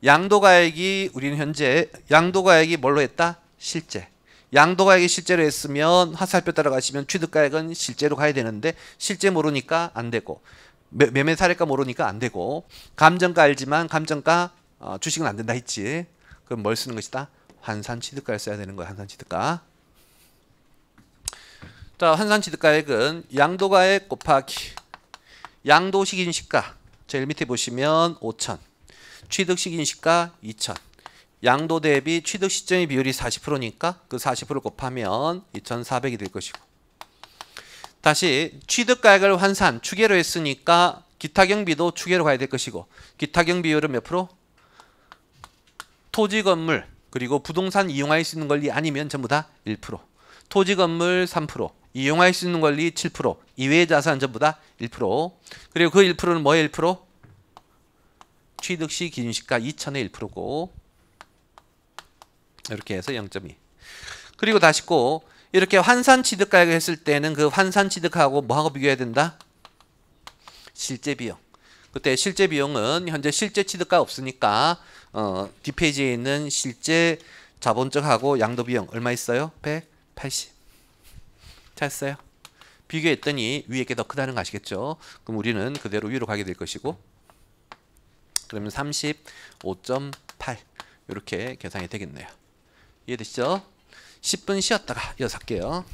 양도가액이 우리는 현재 양도가액이 뭘로 했다? 실제. 양도가액이 실제로 했으면 화살표 따라가시면 취득가액은 실제로 가야 되는데 실제 모르니까 안 되고 매매 사례가 모르니까 안 되고 감정가 알지만 감정가 주식은 안 된다 했지. 그럼 뭘 쓰는 것이다? 환산취득가를 써야 되는 거야. 환산취득가. 자, 환산취득가액은 양도가액 곱하기 양도식인시가 제일 밑에 보시면 5천, 취득식인시가 2천, 양도 대비 취득 시점의 비율이 40%니까 그 40% 곱하면 2,400이 될 것이고 다시 취득가액을 환산 추계로 했으니까 기타 경비도 추계로 가야 될 것이고 기타 경비율은 몇 프로? 토지 건물 그리고 부동산 이용할 수 있는 권리 아니면 전부 다 1%, 토지 건물 3%, 이용할 수 있는 권리 7%, 이외의 자산 전부 다 1%. 그리고 그 1%는 뭐의 1%? 취득 시 기준시가 2천의 1%고 이렇게 해서 0.2. 그리고 다시 꼭 이렇게 환산 취득가액을 했을 때는 그 환산 취득하고 뭐하고 비교해야 된다? 실제 비용. 그때 실제 비용은 현재 실제 취득가 없으니까 뒷페이지에 있는 실제 자본적하고 양도 비용 얼마 있어요? 180. 찾았어요? 비교했더니 위에 게 더 크다는 거 아시겠죠? 그럼 우리는 그대로 위로 가게 될 것이고 그러면 35.8 이렇게 계산이 되겠네요. 이해되시죠? 10분 쉬었다가 이어서 할게요.